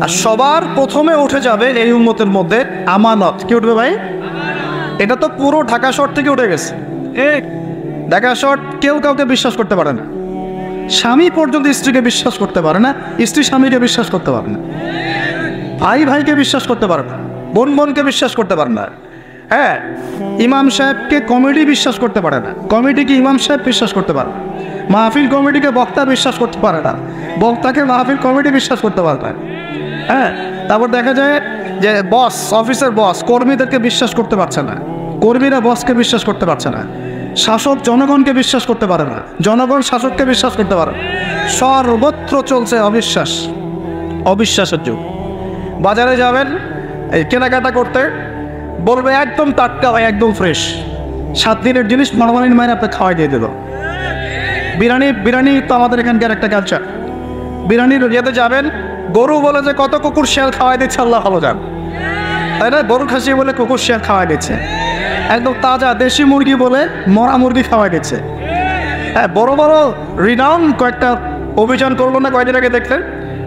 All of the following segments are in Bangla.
আর সবার প্রথমে উঠে যাবে এই উম্মতের মধ্যে আমানত। কি উঠবে ভাই? এটা তো পুরো ঢাকা শহর থেকে উঠে গেছে। ঢাকা শহর কেউ কাউকে বিশ্বাস করতে পারে না। স্বামী পর্যন্ত স্ত্রীকে বিশ্বাস করতে পারে না, স্ত্রী স্বামীকে বিশ্বাস করতে পারে না, ভাই ভাইকে বিশ্বাস করতে পারে না, বোন বোনকে বিশ্বাস করতে পারে না। হ্যাঁ, ইমাম সাহেবকে কমিটি বিশ্বাস করতে পারে না, কমিটিকে ইমাম সাহেব বিশ্বাস করতে পারে না, মাহফিল কমিটিকে বক্তা বিশ্বাস করতে পারে না, বক্তাকে মাহফিল কমিটি বিশ্বাস করতে পারে না। হ্যাঁ, তারপর দেখা যায় যে বস, অফিসের বস কর্মীদেরকে বিশ্বাস করতে পারছে না, কর্মীরা বসকে বিশ্বাস করতে পারছে না, শাসক জনগণকে বিশ্বাস করতে পারে না, জনগণ শাসককে বিশ্বাস করতে পারে না। সর্বত্র চলছে অবিশ্বাস, অবিশ্বাসের যুগ। বাজারে যাবেন এই কেনাকাটা করতে, বলবে একদম টাটকা ভাই, একদম ফ্রেশ, 7 দিনের জিনিস নরমালিন মাইনে আপনি খাওয়াই দিয়ে দিল। বিরিয়ানি তো আমাদের এখানকার একটা কালচার। বিরিয়ানির ইয়েতে যাবেন, গরু বলে যে কত কুকুর শিয়াল খাওয়াই দিচ্ছে, আল্লাহ ভালো যান, তাই না? গরু খাসি বলে কুকুর শিয়াল খাওয়াই দিচ্ছে, একদম তাজা দেশি মুরগি বলে মরা মুরগি খাওয়াই দিচ্ছে। হ্যাঁ, বড় বড় রিনাউন কয়েকটা অভিযান করলো না কয়েকদিন আগে, দেখলেন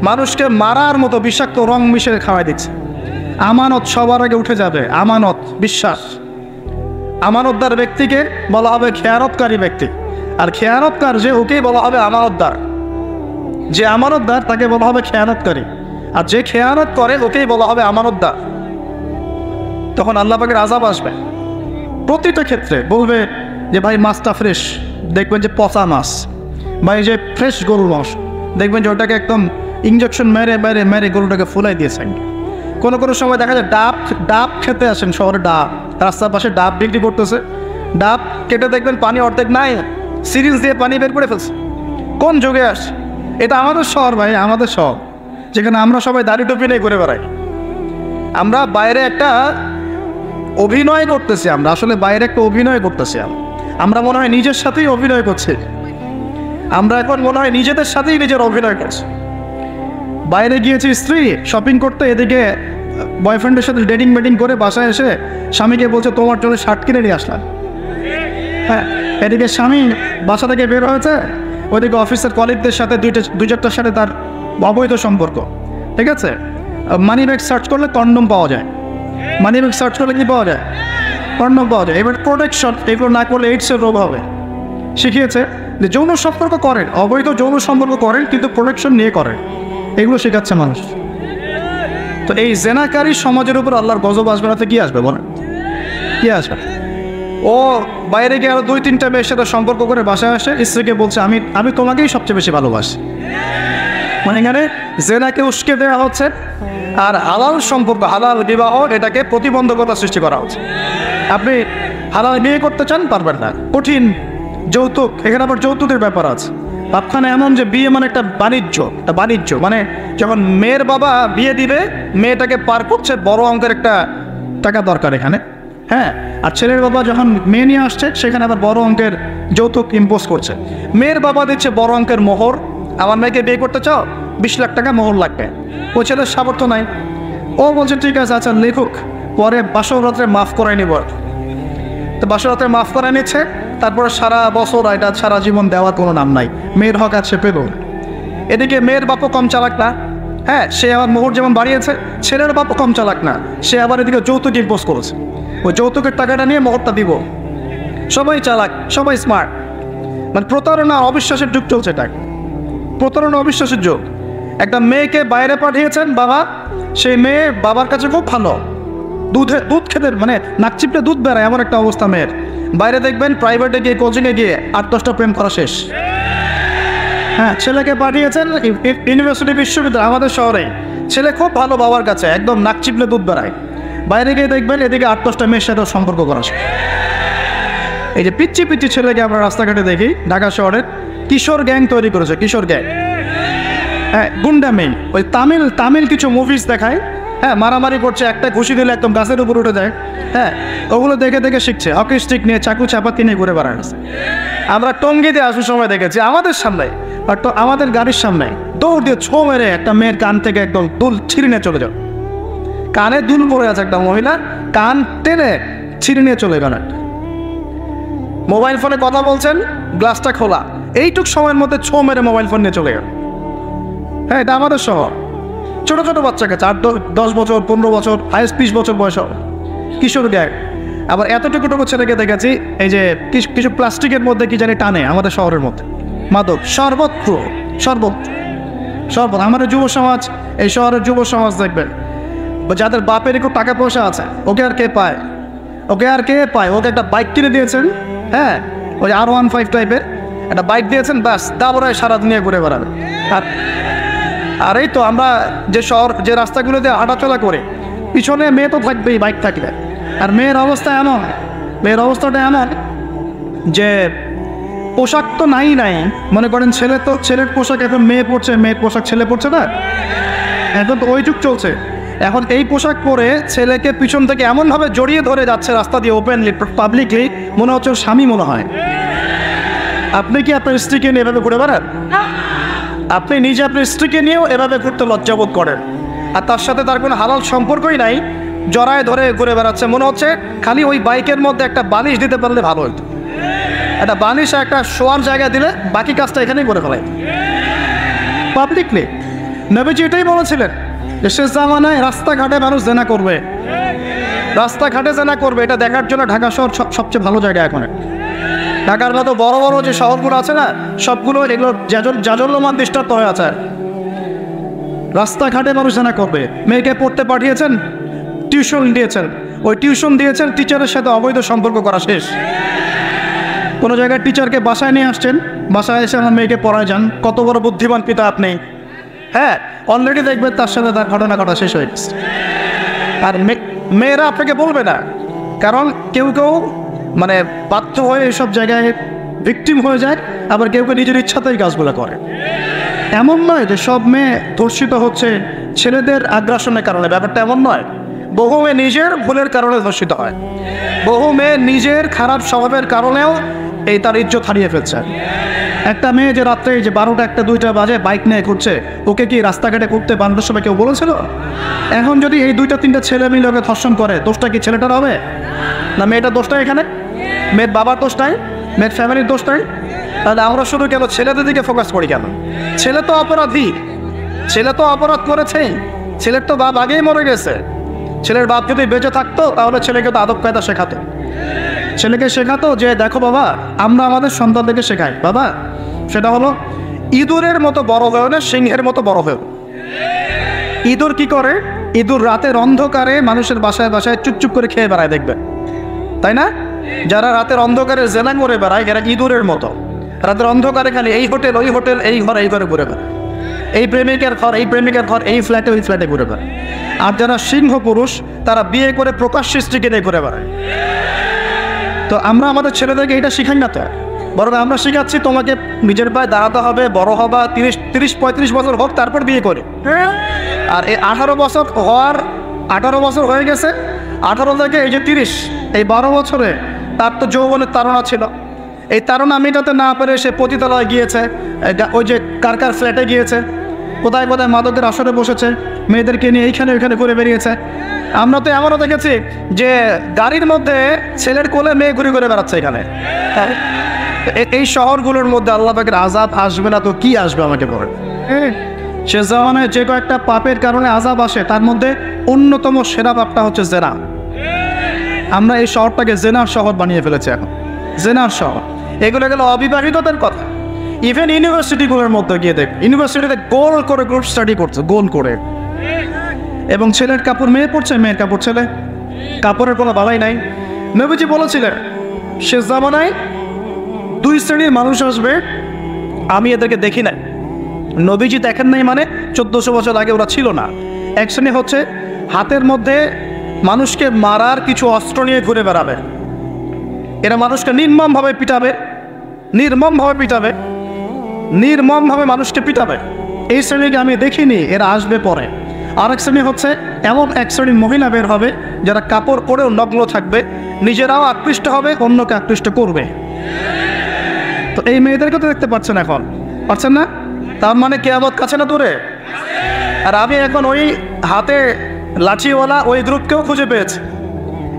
মানুষকে মারার মতো বিষাক্ত রং মিশিয়ে খাওয়াই দিচ্ছে। আমানত সবার আগে উঠে যাবে, আমানত, বিশ্বাস। আমানতদার ব্যক্তিকে বলা হবে খেয়ানতকারী ব্যক্তি, আর খেয়ানতকার যে ওকেই বলা হবে আমানতদার। যে আমানতদার তাকে বলা হবে খেয়ানতকারী, আর যে খেয়ানত করে ওকেই বলা হবে আমানতদার। তখন আল্লাহ পাকের আযাব আসবে প্রতিটা ক্ষেত্রে। বলবে যে ভাই মাছটা ফ্রেশ, দেখবেন যে পচা মাছ, ভাই যে ফ্রেশ গরুর মাংস, দেখবেন যে ওটাকে একদম ইঞ্জেকশন মেরে মেরে মেরে গরুটাকে ফুলাই দিয়েছেন। কোনো কোনো সময় দেখা যায় ডাব খেতে আসেন শহরে, ডাব রাস্তার পাশে ডাব বিক্রি করতেছে, ডাব কেটে দেখবেন পানি অর্ধেক নাই, সিরিঞ্জ দিয়ে পানি বের করে ফেলছে। কোন যুগে আসে? এটা আমাদের শহর ভাই, আমাদের শহর, যেখানে আমরা সবাই দাড়ি টুপি নিয়ে ঘুরে বেড়াই। আমরা বাইরে একটা অভিনয় করতেছি, আমরা আসলে বাইরে একটা অভিনয় করতেছি। আমরা মনে হয় নিজের সাথেই অভিনয় করছি, আমরা এখন মনে হয় নিজেদের সাথেই নিজের অভিনয় করছি। বাইরে গিয়েছি স্ত্রী শপিং করতে, এদিকে বয়ফ্রেন্ডের সাথে ডেটিং মেটিং করে বাসায় এসে স্বামীকে বলছে তোমার জন্য শার্ট কিনে নিয়ে আসলাম। হ্যাঁ, এদিকে স্বামী বাসা থেকে বের হয়েছে, ওইদিকে অফিসের কলিগদের সাথে দুই চারটার সাথে তার অবৈধ সম্পর্ক। ঠিক আছে, মানি ব্যাগ সার্চ করলে কন্ডম পাওয়া যায়, মানি ব্যাগ সার্চ করলে কি পাওয়া যায়? কন্ডম পাওয়া যায়। এবার প্রোটেকশন, এগুলো না করলে এইডসের রোগ হবে। শিখিয়েছে যে যৌন সম্পর্ক করেন, অবৈধ যৌন সম্পর্ক করেন, কিন্তু প্রোটেকশন নিয়ে করেন, এগুলো শেখাচ্ছে মানুষ। তো এই জেনাকারী সমাজের উপর আল্লাহর গজব আসবে না তো কি আসবে বলেন? কি আসবে? ও বাইরে গিয়ে আরো 2-3টা মেয়ের সাথে সম্পর্ক করে বাসায় আসে, স্ত্রীকে বলছে আমি তোমাকেই সবচেয়ে বেশি ভালোবাসি। মানে এখানে জেনাকে উস্কে দেওয়া হচ্ছে, আর হালাল সম্পর্ক, হালাল বিবাহ, এটাকে প্রতিবন্ধকতা সৃষ্টি করা হচ্ছে। আপনি হালাল বিয়ে করতে চান, পারবেন না, কঠিন। যৌতুক, এখানে আবার যৌতুকের ব্যাপার আছে। ভাবখানে এমন যে বিয়ে মানে একটা বাণিজ্য, মানে যখন মেয়ের বাবা বিয়ে দিবে, মেয়েটাকে পার করছে বড় অঙ্কের একটা টাকা দরকার এখানে। হ্যাঁ, আর ছেলের বাবা যখন মেয়ে নিয়ে আসছে, সেখানে আবার বড় অঙ্কের যৌতুক ইম্পোজ করছে। মেয়ের বাবা দিচ্ছে বড় অঙ্কের মোহর, আমার মেয়েকে বিয়ে করতে চাও, 20 লাখ টাকা মোহর লাগবে। ও ছেলের সামর্থ্য নাই, ও বলছে ঠিক আছে, আচ্ছা লেখুক, পরে বাসরাত্রে মাফ করাই নিব। তো বাসরাত্রে মাফ করাই নিচ্ছে, তারপরে সারা বছর এটা সারা জীবন দেওয়ার কোনো নাম নাই, মেয়ের হক আছে পেল। এদিকে মেয়ের বাপও কম চালাক না, হ্যাঁ, সে আবার মোহর যেমন বাড়িয়েছে, ছেলের বাপও কম চালাক না, সে আবার এদিকে যৌতুক ইম্পোজ করেছে। ওই যৌতুকের টাকাটা নিয়ে মোহরটা দিব। সবাই চালাক, সবাই স্মার্ট। মানে প্রতারণা, অবিশ্বাসের যুগ চলছে। এটা প্রতারণা, অবিশ্বাসের যুগ। একটা মেয়েকে বাইরে পাঠিয়েছেন বাবা, সেই মেয়ে বাবার কাছে খুব ভালো, দুধ খেতে মানে নাক চিপলে দুধ বেড়ায়, এমন একটা অবস্থা মেয়ের। বাইরে দেখবেন প্রাইভেটে গিয়ে, কোচিংয়ে গিয়ে 8-10টা প্রেম করা শেষ। হ্যাঁ, ছেলেকে পাঠিয়েছেন ইউনিভার্সিটি, বিশ্ববিদ্যালয়, আমাদের শহরে। ছেলে খুব ভালো বাবার কাছে, একদম নাক চিপলে দুধ বেড়ায়। বাইরে গিয়ে দেখবেন এদিকে 8-10টা মেয়ের সাথে সম্পর্ক করা শেষ। এই যে পিচ্ছি ছেলেকে আমরা রাস্তাঘাটে দেখি, ঢাকা শহরের কিশোর গ্যাং তৈরি করেছে, কিশোর গ্যাং। হ্যাঁ, গুন্ডা মেয়ে। ওই তামিল কিছু মুভিজ দেখায়, হ্যাঁ, মারামারি করছে, একটা ঘুষি দিলে একদম গাছের উপর উঠে যায়। হ্যাঁ, ওগুলো দেখে শিখছে, হকি স্টিক নিয়ে, চাকু চাপাতি নিয়ে ঘুরে বেড়ায়। আমরা টঙ্গিতে আসার সময় দেখেছি আমাদের সামনে, আমাদের গাড়ির সামনে দৌড় দিয়ে ছো মেরে একটা মেয়ের কান থেকে একদম দুল ছিঁড়ে নিয়ে চলে যাও। কানে দুল পড়ে আছে একটা মহিলা, কান টেনে ছিঁড়ে নিয়ে চলে গেল। মোবাইল ফোনে কথা বলছেন, গ্লাসটা খোলা, এইটুক সময়ের মধ্যে ছো মেরে মোবাইল ফোন নিয়ে চলে গেল। হ্যাঁ, এটা আমাদের শহর। ছোট ছোট বাচ্চা কাছে 8-10 বছর 15 বছর হাইস্ট 20 বছর বয়স কিশোর গ্যাং। আবার এতটুকু ছেলেকে দেখেছি এই যে কিছু প্লাস্টিকের মধ্যে কি জানি টানে আমাদের শহরের মধ্যে মাদক সর্বত্র আমাদের যুব সমাজ, এই শহরের যুব সমাজ দেখবেন যাদের বাপের একটু টাকা পয়সা আছে ওকে আর কে পায়, ওকে একটা বাইক কিনে দিয়েছেন, হ্যাঁ ওই R15 টাইপের একটা বাইক দিয়েছেন, ব্যাস তারপরে সারা দুনিয়া ঘুরে বেড়াবে। আর এই তো আমরা যে রাস্তাগুলোতে হাঁটাচলা করে পিছনে মেয়ে তো থাকবেই বাইক থাকলে। আর মেয়ের অবস্থাটা এমন যে পোশাক তো নাই মনে করেন ছেলের পোশাক এখন মেয়ে পরছে, মেয়ের পোশাক ছেলে পরছে না, এখন তো ওই যুগ চলছে। এখন এই পোশাক পরে ছেলেকে পিছন থেকে এমনভাবে জড়িয়ে ধরে যাচ্ছে রাস্তা দিয়ে ওপেনলি পাবলিকলি, মনে হচ্ছে স্বামী মনে হয়। আপনি কি আপনার স্ত্রীকে নিয়ে এভাবে ঘুরে বেড়ান? আপনি নিজে আপনার স্ত্রীকে নিয়েও এভাবে ঘুরতে লজ্জাবোধ করেন, আর তার সাথে তার কোনো হালাল সম্পর্কই নাই, জড়ায় ধরে ঘুরে বেড়াচ্ছে। মনে হচ্ছে খালি ওই বাইকের মধ্যে একটা বালিশ দিতে পারলে ভালো হতো, একটা বালিশ একটা শোয়ার জায়গা দিলে বাকি কাজটা এখানেই করে ফেলায় পাবলিকলি। নবীজি এটাই বলেছিলেন যে শেষ জামানায় রাস্তাঘাটে মানুষ জেনা করবে, এটা দেখার জন্য ঢাকা শহর সবচেয়ে ভালো জায়গা। এখন ঢাকার মতো বড় বড় যে শহরগুলো আছে না, সবগুলো এগুলো জাজল্যমান দৃষ্টান্ত হয়ে আছে। রাস্তাঘাটে মানুষ জেনা করবে। মেয়েকে পড়তে পাঠিয়েছেন, টিউশন দিয়েছেন, টিচারের সাথে অবৈধ সম্পর্ক করা শেষ। কোনো জায়গায় টিচারকে বাসায় নিয়ে আসছেন, বাসায় এসে আমার মেয়েকে পড়ায় যান, কত বড় বুদ্ধিমান পিতা আপনি। হ্যাঁ, অলরেডি দেখবেন তার সাথে তার ঘটনা শেষ হয়ে গেছে। আর মেয়েরা আপনাকে বলবে না, কারণ কেউ মানে বাধ্য হয়ে এইসব জায়গায় ভিকটিম হয়ে যায়, আবার কেউ নিজের ইচ্ছাতেই কাজগুলো করে। এমন নয় যে সব মেয়ে ধর্ষিত হচ্ছে ছেলেদের আগ্রাসনের কারণে, ব্যাপারটা এমন নয়। বহু মেয়ে নিজের ভুলের কারণে ধর্ষিত হয়, বহু মেয়ে নিজের খারাপ স্বভাবের কারণেও তার ইজ্জত হারিয়ে ফেলছে। একটা মেয়ে যে রাত্রে যে 12টা 1টা 2টা বাজে বাইক নিয়ে ঘুরছে, ওকে কি রাস্তাঘাটে ঘুরতে বান্ধব সবাই কেউ বলেছিল? এখন যদি এই 2টা 3টা ছেলে মিলে ওকে ধর্ষণ করে, দোষটা কি ছেলেটার হবে না মেয়েটার দোষটা? এখানে মেয়ের বাবার দোষ নাই, মেয়ের ফ্যামিলির দোষ নাই। তাহলে আমরা শুধু কেন ছেলেদের দিকে ফোকাস করি কেন? ছেলে তো অপরাধী, ছেলে তো অপরাধ করেছে, ছেলের তো বাপ আগেই মরে গেছে। ছেলের বাপ যদি বেঁচে থাকতো তাহলে ছেলেকে তো আদব কায়দা শেখাতো, ছেলেকে শেখাতো যে দেখো বাবা, আমরা আমাদের সন্তানদেরকে শেখাই বাবা, সেটা হলো ইঁদুরের মতো বড় হয়েও না, সিংহের মতো বড় হয়েও। ইঁদুর কি করে? ইঁদুর রাতের অন্ধকারে মানুষের বাসায় চুপচুপ করে খেয়ে বেড়ায়, দেখবে তাই না? যারা রাতের অন্ধকারে জেনা করে বেড়ায় এরা ইঁদুরের মতো, রাতের অন্ধকারে খালি এই হোটেল ওই হোটেল, এই ঘরে ঘুরে বেড়ায়, এই প্রেমিকের ঘর, এই ফ্ল্যাটে ওই ফ্ল্যাটে ঘুরে বেড়ায়। আর যারা সিংহ পুরুষ তারা বিয়ে করে প্রকাশ্য স্ত্রীকে নিয়ে ঘুরে বেড়ায়। তো আমরা আমাদের ছেলেদেরকে এটা শিখাই না, তো বরং আমরা শিখাচ্ছি তোমাকে নিজের পায়ে দাঁড়াতে হবে, বড় হবা, 30-35 বছর হোক তারপর বিয়ে করে। আর এই 18 বছর হয়ে গেছে, 18 থেকে এই যে 30, এই 12 বছরে তার তো যৌবনের তাড়না ছিল। এই তাড়না মেটাতে না পেরে সে পতিতালয়ে গিয়েছে, ওই যে কার ফ্ল্যাটে গিয়েছে, কোথায় মাদকের আসরে বসেছে, মেয়েদেরকে নিয়ে এইখানে ওইখানে ঘুরে বেরিয়েছে। আমরা তো এমনও দেখেছি যে গাড়ির মধ্যে ছেলের কোলে মেয়ে ঘুরে ঘুরে বেড়াচ্ছে এখানে। এই শহরগুলোর মধ্যে আল্লাহ পাকের আযাব আসবে না তো কি আসবে আমাকে বলে? সে জামানায় যে কয়েকটা পাপের কারণে আযাব আসে তার মধ্যে অন্যতম সেরা পাপটা হচ্ছে জেনা। আমরা এই শহরটাকে জেনার শহর বানিয়ে ফেলেছি এখন, জেনার শহর। এগুলো গেল অবিবাহিতদের কথা। ইভেন ইউনিভার্সিটিগুলোর মধ্যে গিয়ে দেখ, ইউনিভার্সিটিতে গোল করে গ্রুপ স্টাডি করছে, গোল করে, এবং ছেলের কাপড় মেয়ে পড়ছে, মেয়ের কাপড় ছেলে, কাপড়ের কোনো বালাই নাই। নবীজি বলেছিলেন শেষ জামানায় 2 শ্রেণীর মানুষ আসবে, আমি এদেরকে দেখি নাই। নবীজি দেখেন নাই মানে 1400 বছর আগে ওরা ছিল না। এক শ্রেণী হচ্ছে হাতের মধ্যে মানুষকে মারার কিছু অস্ত্র নিয়ে ঘুরে বেড়াবে, এরা মানুষকে নির্মমভাবে মানুষকে পিটাবে। এই শ্রেণীকে আমি দেখিনি, এরা আসবে পরে। আরেক শ্রেণী হচ্ছে এমন এক শ্রেণীর মহিলা বের হবে যারা কাপড় পরেও নগ্ন থাকবে, নিজেরাও আকৃষ্ট হবে, অন্যকে আকৃষ্ট করবে। তো এই মেয়েদেরকে তো দেখতে পাচ্ছেন এখন, পাচ্ছেন না? তার মানে কিয়ামত কাছে না দূরে? আর আমি এখন ওই হাতে লাঠিওয়ালা ওই গ্রুপকেও খুঁজে পেয়েছি।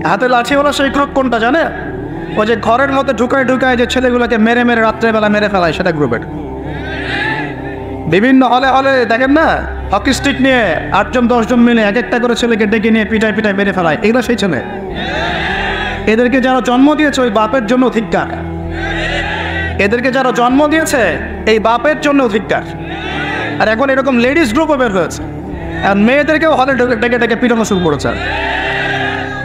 হাতে লাঠিওয়ালা সেই গ্রুপ কোনটা জানে? ওই যে ঘরের মধ্যে ঢুকায় যে ছেলেগুলোকে মেরে রাত্রেবেলা মেরে ফেলায়, সেটা গ্রুপের। বিভিন্ন হলে দেখেন না, হকি স্টিক নিয়ে 8-10 জন মিলে এক একটা করে ছেলেকে ডেকে নিয়ে পিটায় পিটায় মেরে ফেলায়, এগুলো সেই ছেলে। এদেরকে যারা জন্ম দিয়েছে ওই বাপের জন্য ধিক্কার। এদেরকে যারা জন্ম দিয়েছে এই বাপের জন্য ধিক্কার। আর এখন এরকম লেডিস গ্রুপও বের হয়েছে, আর মেয়েদেরকেও হলে ডেকে ডেকে পিটানো শুরু করেছে।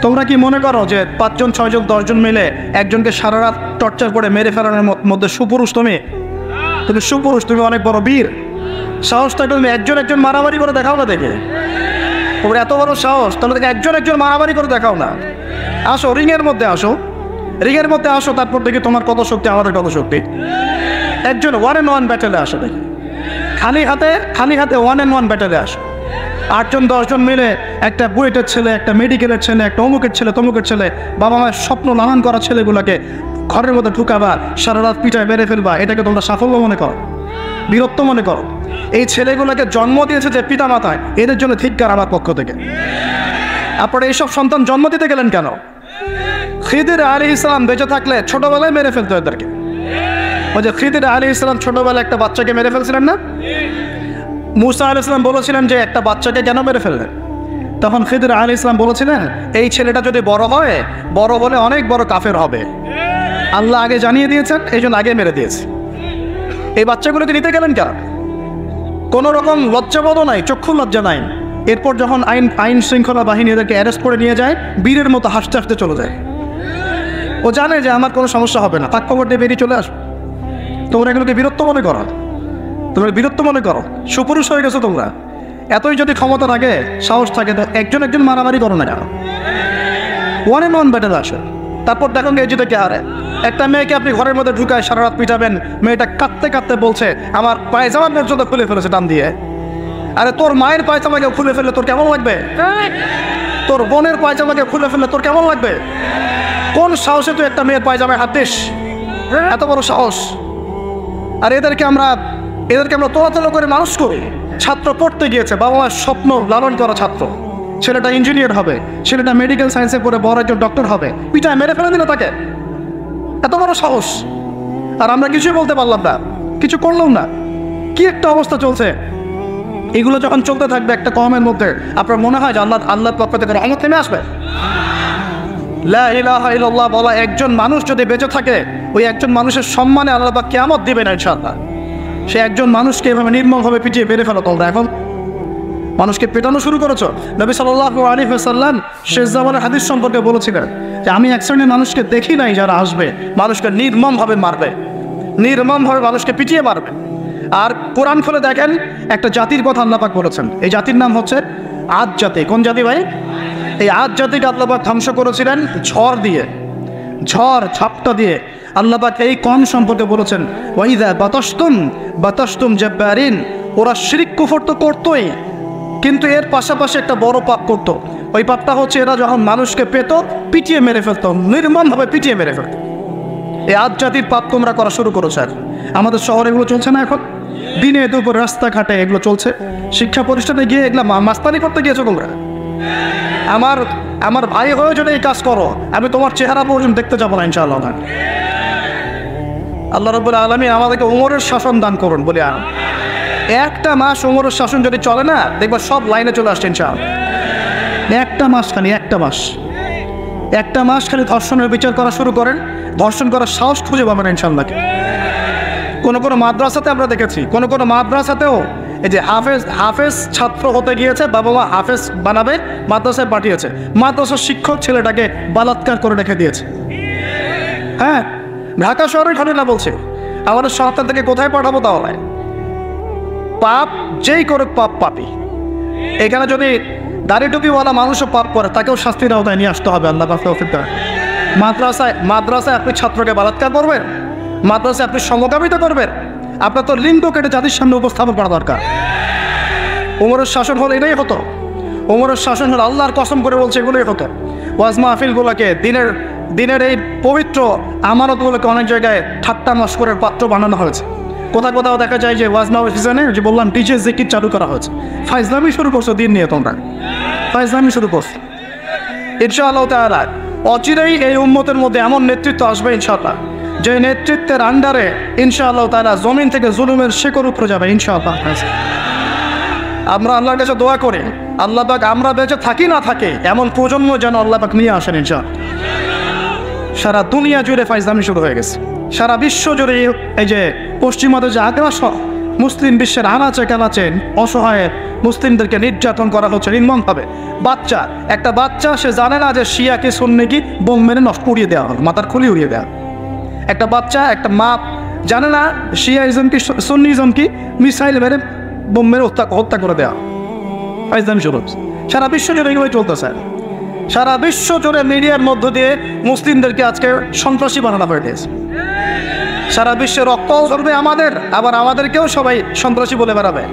তোমরা কি মনে করো যে 5 জন 6 জন 10 জন মিলে একজনকে সারা রাত টর্চার করে মেরে ফেলানোর মধ্যে সুপুরুষ তুমি? তুমি সুপুরুষ, তুমি অনেক বড় বীর। সাহসটা তুমি একজন একজন মারামারি করে দেখাও না দেখে। তোমার এত বড় সাহস, তাহলে দেখে একজন একজন মারামারি করে দেখাও না। আসো রিংয়ের মধ্যে আসো, রিংয়ের মধ্যে আসো, তারপর দেখি তোমার কত শক্তি আমাদের কত শক্তি। একজন 1-on-1 ব্যাটেলে আসো দেখি, খালি হাতে 1-on-1 ব্যাটেলে আসো। 8 জন 10 জন মিলে একটা বুয়েটের ছেলে, একটা মেডিকেলের ছেলে, একটা অমুকের ছেলে, তমুকের ছেলে, বাবা মায়ের স্বপ্ন লালন করা ছেলেগুলোকে ঘরের মধ্যে ঢুকাবা, সারা রাত পিটায় মেরে ফেলবা, এটাকে তোমরা সাফল্য মনে করো, বীরত্ব মনে করো? এই ছেলেগুলোকে জন্ম দিয়েছে যে পিতা মাতায়, এদের জন্য ধিক্কার আমার পক্ষ থেকে। আপনারা এইসব সন্তান জন্ম দিতে গেলেন কেন? খিদির আলাইহিস সালাম বেঁচে থাকলে ছোটবেলায় মেরে ফেলতো এদেরকে। ওই যে খিদির আলাইহিস সালাম ছোটবেলায় একটা বাচ্চাকে মেরে ফেলছিলেন না? মুসা আলাইহিস সালাম বলেছিলেন যে একটা বাচ্চাকে কেন মেরে ফেললেন? তখন খিদির আলাইহিস সালাম বলেছিলেন এই ছেলেটা যদি বড় হয়, বড় হলে অনেক বড় কাফের হবে। আল্লাহ আগে জানিয়ে দিয়েছেন, এই জন্য আগে মেরে দিয়েছে। এই বাচ্চাগুলোকে নিতে গেলেন কেন? কোনো রকম লজ্জাবোধও নাই, চক্ষু লজ্জা নাই। এরপর যখন আইন শৃঙ্খলা বাহিনী এদেরকে অ্যারেস্ট করে নিয়ে যায়, বীরের মতো হাসতে হাসতে চলে যায়। ও জানে যে আমার কোনো সমস্যা হবে না, তাক খবর দিয়ে বেরিয়ে চলে আসো। তোমরা এগুলোকে বীরত্ব মনে করো, তোমরা বীরত্ব মনে করো, সুপুরুষ হয়ে গেছো তোমরা। এতই যদি ক্ষমতা থাকে, সাহস থাকে, একজন একজন মারামারি করো না কেন? 1-on-1 ব্যাটেল আসে, তারপর দেখুন এই যেটা কে হারে। একটা মেয়েকে আপনি ঘরের মধ্যে ঢুকায় সারা রাত পিটাবেন, মেয়েটা কাঁদতে কাঁদতে বলছে আমার পায়জামা পর্যন্ত খুলে ফেলেছে টান দিয়ে। আরে তোর মায়ের পায়জামাকে খুলে ফেললে তোর কেমন লাগবে? তোর বোনের পায়জামাকে খুলে ফেললে তোর কেমন লাগবে? কোন সাহসে তুই একটা মেয়ের পায়জামায় হাত দিস? এত বড় সাহস! আর এদেরকে আমরা তোলাতলা করে মানুষ করি। ছাত্র পড়তে গিয়েছে, বাবা মার স্বপ্ন লালন করা ছাত্র, ছেলেটা ইঞ্জিনিয়ার হবে, ছেলেটা মেডিকেল সায়েন্সে পড়ে বড় একজন ডক্টর হবে, পিটায় মেরে ফেলে দিল তাকে। এত বড় সাহস! আর আমরা কিছুই বলতে পারলাম না, কিছু করলাম না। কি একটা অবস্থা চলছে! এগুলো যখন চলতে থাকবে একটা কওমের মধ্যে, আপনার মনে হয় যে আল্লাহর পক্ষ থেকে রহমত নেমে আসবে? লা ইলাহা ইল্লাল্লাহ বলা একজন মানুষ যদি বেঁচে থাকে, ওই একজন মানুষের সম্মানে আল্লাহ পাক কিয়ামত দিবেন ইনশাআল্লাহ। সে একজন মানুষকে এভাবে নির্মমভাবে পিটিয়ে মেরে ফেলো তোমরা। এখন মানুষকে পেটানো শুরু করেছো। নবী সাল্লাল্লাহু আলাইহি ওয়াসাল্লাম শেষ জামানের হাদিস সম্পর্কে বলেছিলেন যে আমি এক শ্রেণীর মানুষকে দেখি নাই যারা আসবে মানুষকে নির্মমভাবে মারবে, নির্মমভাবে মানুষকে পিটিয়ে মারবে। আর কোরআন খুলে দেখেন, একটা জাতির কথা আল্লাহ পাক বলেছেন, এই জাতির নাম হচ্ছে আদ জাতি। কোন জাতি ভাই? এই আদ জাতিকে আল্লাহ পাক ধ্বংস করেছিলেন ঝড় দিয়ে, ঝড় ঝাপটা দিয়ে। আল্লাহ পাক এই কওম সম্পর্কে বলেছেন ওয়াইদা বাতাসতুম জাব্বারিন, ওরা শিরক কুফর তো করতোই, কিন্তু এর পাশাপাশি একটা বড় পাপ করতো। ওই পাপটা হচ্ছে এরা যখন মানুষকে পেত পিটিয়ে মেরে ফেলতো, নির্মমভাবে পিটিয়ে মেরে ফেলতো। এই আদ জাতির পাপ তোমরা করা শুরু করেছো। আর আমাদের শহরে এগুলো চলছে না? এখন দিনে দুপুর রাস্তাঘাটে এগুলো চলছে। শিক্ষা প্রতিষ্ঠানে গিয়ে এগুলো মাস্তানি করতে গিয়েছো তোমরা। আমার ভাই হয়ে যদি এই কাজ করো, আমি তোমার চেহারা পর্যন্ত দেখতে যাবো না ইনশাআল্লাহ। আল্লাহ রাব্বুল আলামিন আমাদেরকে উমরের শাসন দান করুন বলে। একটা মাস উমরের শাসন যদি চলে না, দেখবা সব লাইনে চলে আসছে ইনশাআল্লাহ। একটা মাস খালি ধর্ষণের বিচার করা শুরু করেন, ধর্ষণ করার সাহস খুঁজে পাবেন ইনশাআল্লাহ। কোনো মাদ্রাসাতে আমরা দেখেছি, কোনো মাদ্রাসাতেও এই যে হাফেজ ছাত্র হতে গিয়েছে, বাবা মা হাফেজ বানাবে, মাদ্রাসায় পাঠিয়েছে, মাদ্রাসার শিক্ষক ছেলেটাকে বলাৎকার করে রেখে দিয়েছে। হ্যাঁ, ঢাকা শহরের ঘটনা বলছে। আমাদের সন্তানটাকে কোথায় পাঠাবো তাহলে? পাপ যেই করুক, পাপী। এখানে যদি দাড়ি টুপিওয়ালা মানুষও পাপ করে, তাকেও শাস্তির আওতায় নিয়ে আসতে হবে। আল্লাহ পাক তৌফিক দেন। মাদ্রাসায় আপনি ছাত্রকে বলাৎকার করবেন, মাদ্রাসায় আপনি সমকামিতা করবেন, আপনার তো লিঙ্গ কেটে জাতির সামনে উপস্থাপন করা দরকার। উমরের শাসন হলে এটাই হতো। উমরের শাসন হলে আল্লাহর কসম করে বলছে এগুলোই হতো। ওয়াজ মাহফিলগুলোকে, দিনের এই পবিত্র আমানতগুলোকে অনেক জায়গায় ঠাট্টা মশকরের পাত্র বানানো হয়েছে। কোথাও দেখা যায় যে ওয়াজ মাহফিল সিজনে যে বললাম ডিজে জিকির চালু করা হয়েছে। ফাইজলামি শুরু করছো দিন নিয়ে, তোমরা ফাইজলামি শুরু করছো। ইনশাআল্লাহ তাআলা অচিরেই এই উম্মতের মধ্যে এমন নেতৃত্ব আসবে ইনশাআল্লাহ, যে নেতৃত্বের আন্ডারে ইনশাআল্লাহ তাআলা জমিন থেকে জুলুমের শেকড় উপরে যাবে ইনশাআল্লাহ। আমরা আল্লাহর কাছে দোয়া করি, আল্লাহ পাক আমরা বেঁচে থাকি না থাকে এমন প্রজন্ম যেন আল্লাহ পাক নিয়ে আসেন ইনশাআল্লাহ। সারা দুনিয়া জুড়ে ফাইজলামি শুরু হয়ে গেছে, সারা বিশ্ব জুড়ে এই যে পশ্চিমাদের যে আগ্রাসন, মুসলিম বিশ্বের আনাচে কানাচে অসহায় মুসলিমদেরকে নির্যাতন করা হচ্ছে নির্মমভাবে। একটা বাচ্চা সে জানে না যে শিয়া কি সুন্নি কি, বোম মেরে নষ্ট উড়িয়ে দেওয়া হলো, মাথার খুলি উড়িয়ে দেওয়া। একটা বাচ্চা, একটা মা জানে না শিয়াইজম কি সুন্নিজম কি, মিসাইল মেরে বোম মেরে হত্যা করে দেওয়া। ফাইজলামি শুরু হচ্ছে সারা বিশ্ব জুড়ে, এগুলোই চলতেছে। সারা বিশ্ব জুড়ে মিডিয়ার মধ্য দিয়ে মুসলিমদেরকে আজকে সন্ত্রাসী বানানো হয়ে গেছে। সারা বিশ্বে রক্ত ঝরবে আমাদের, আবার আমাদেরকেও সবাই সন্ত্রাসী বলে বেড়াবে।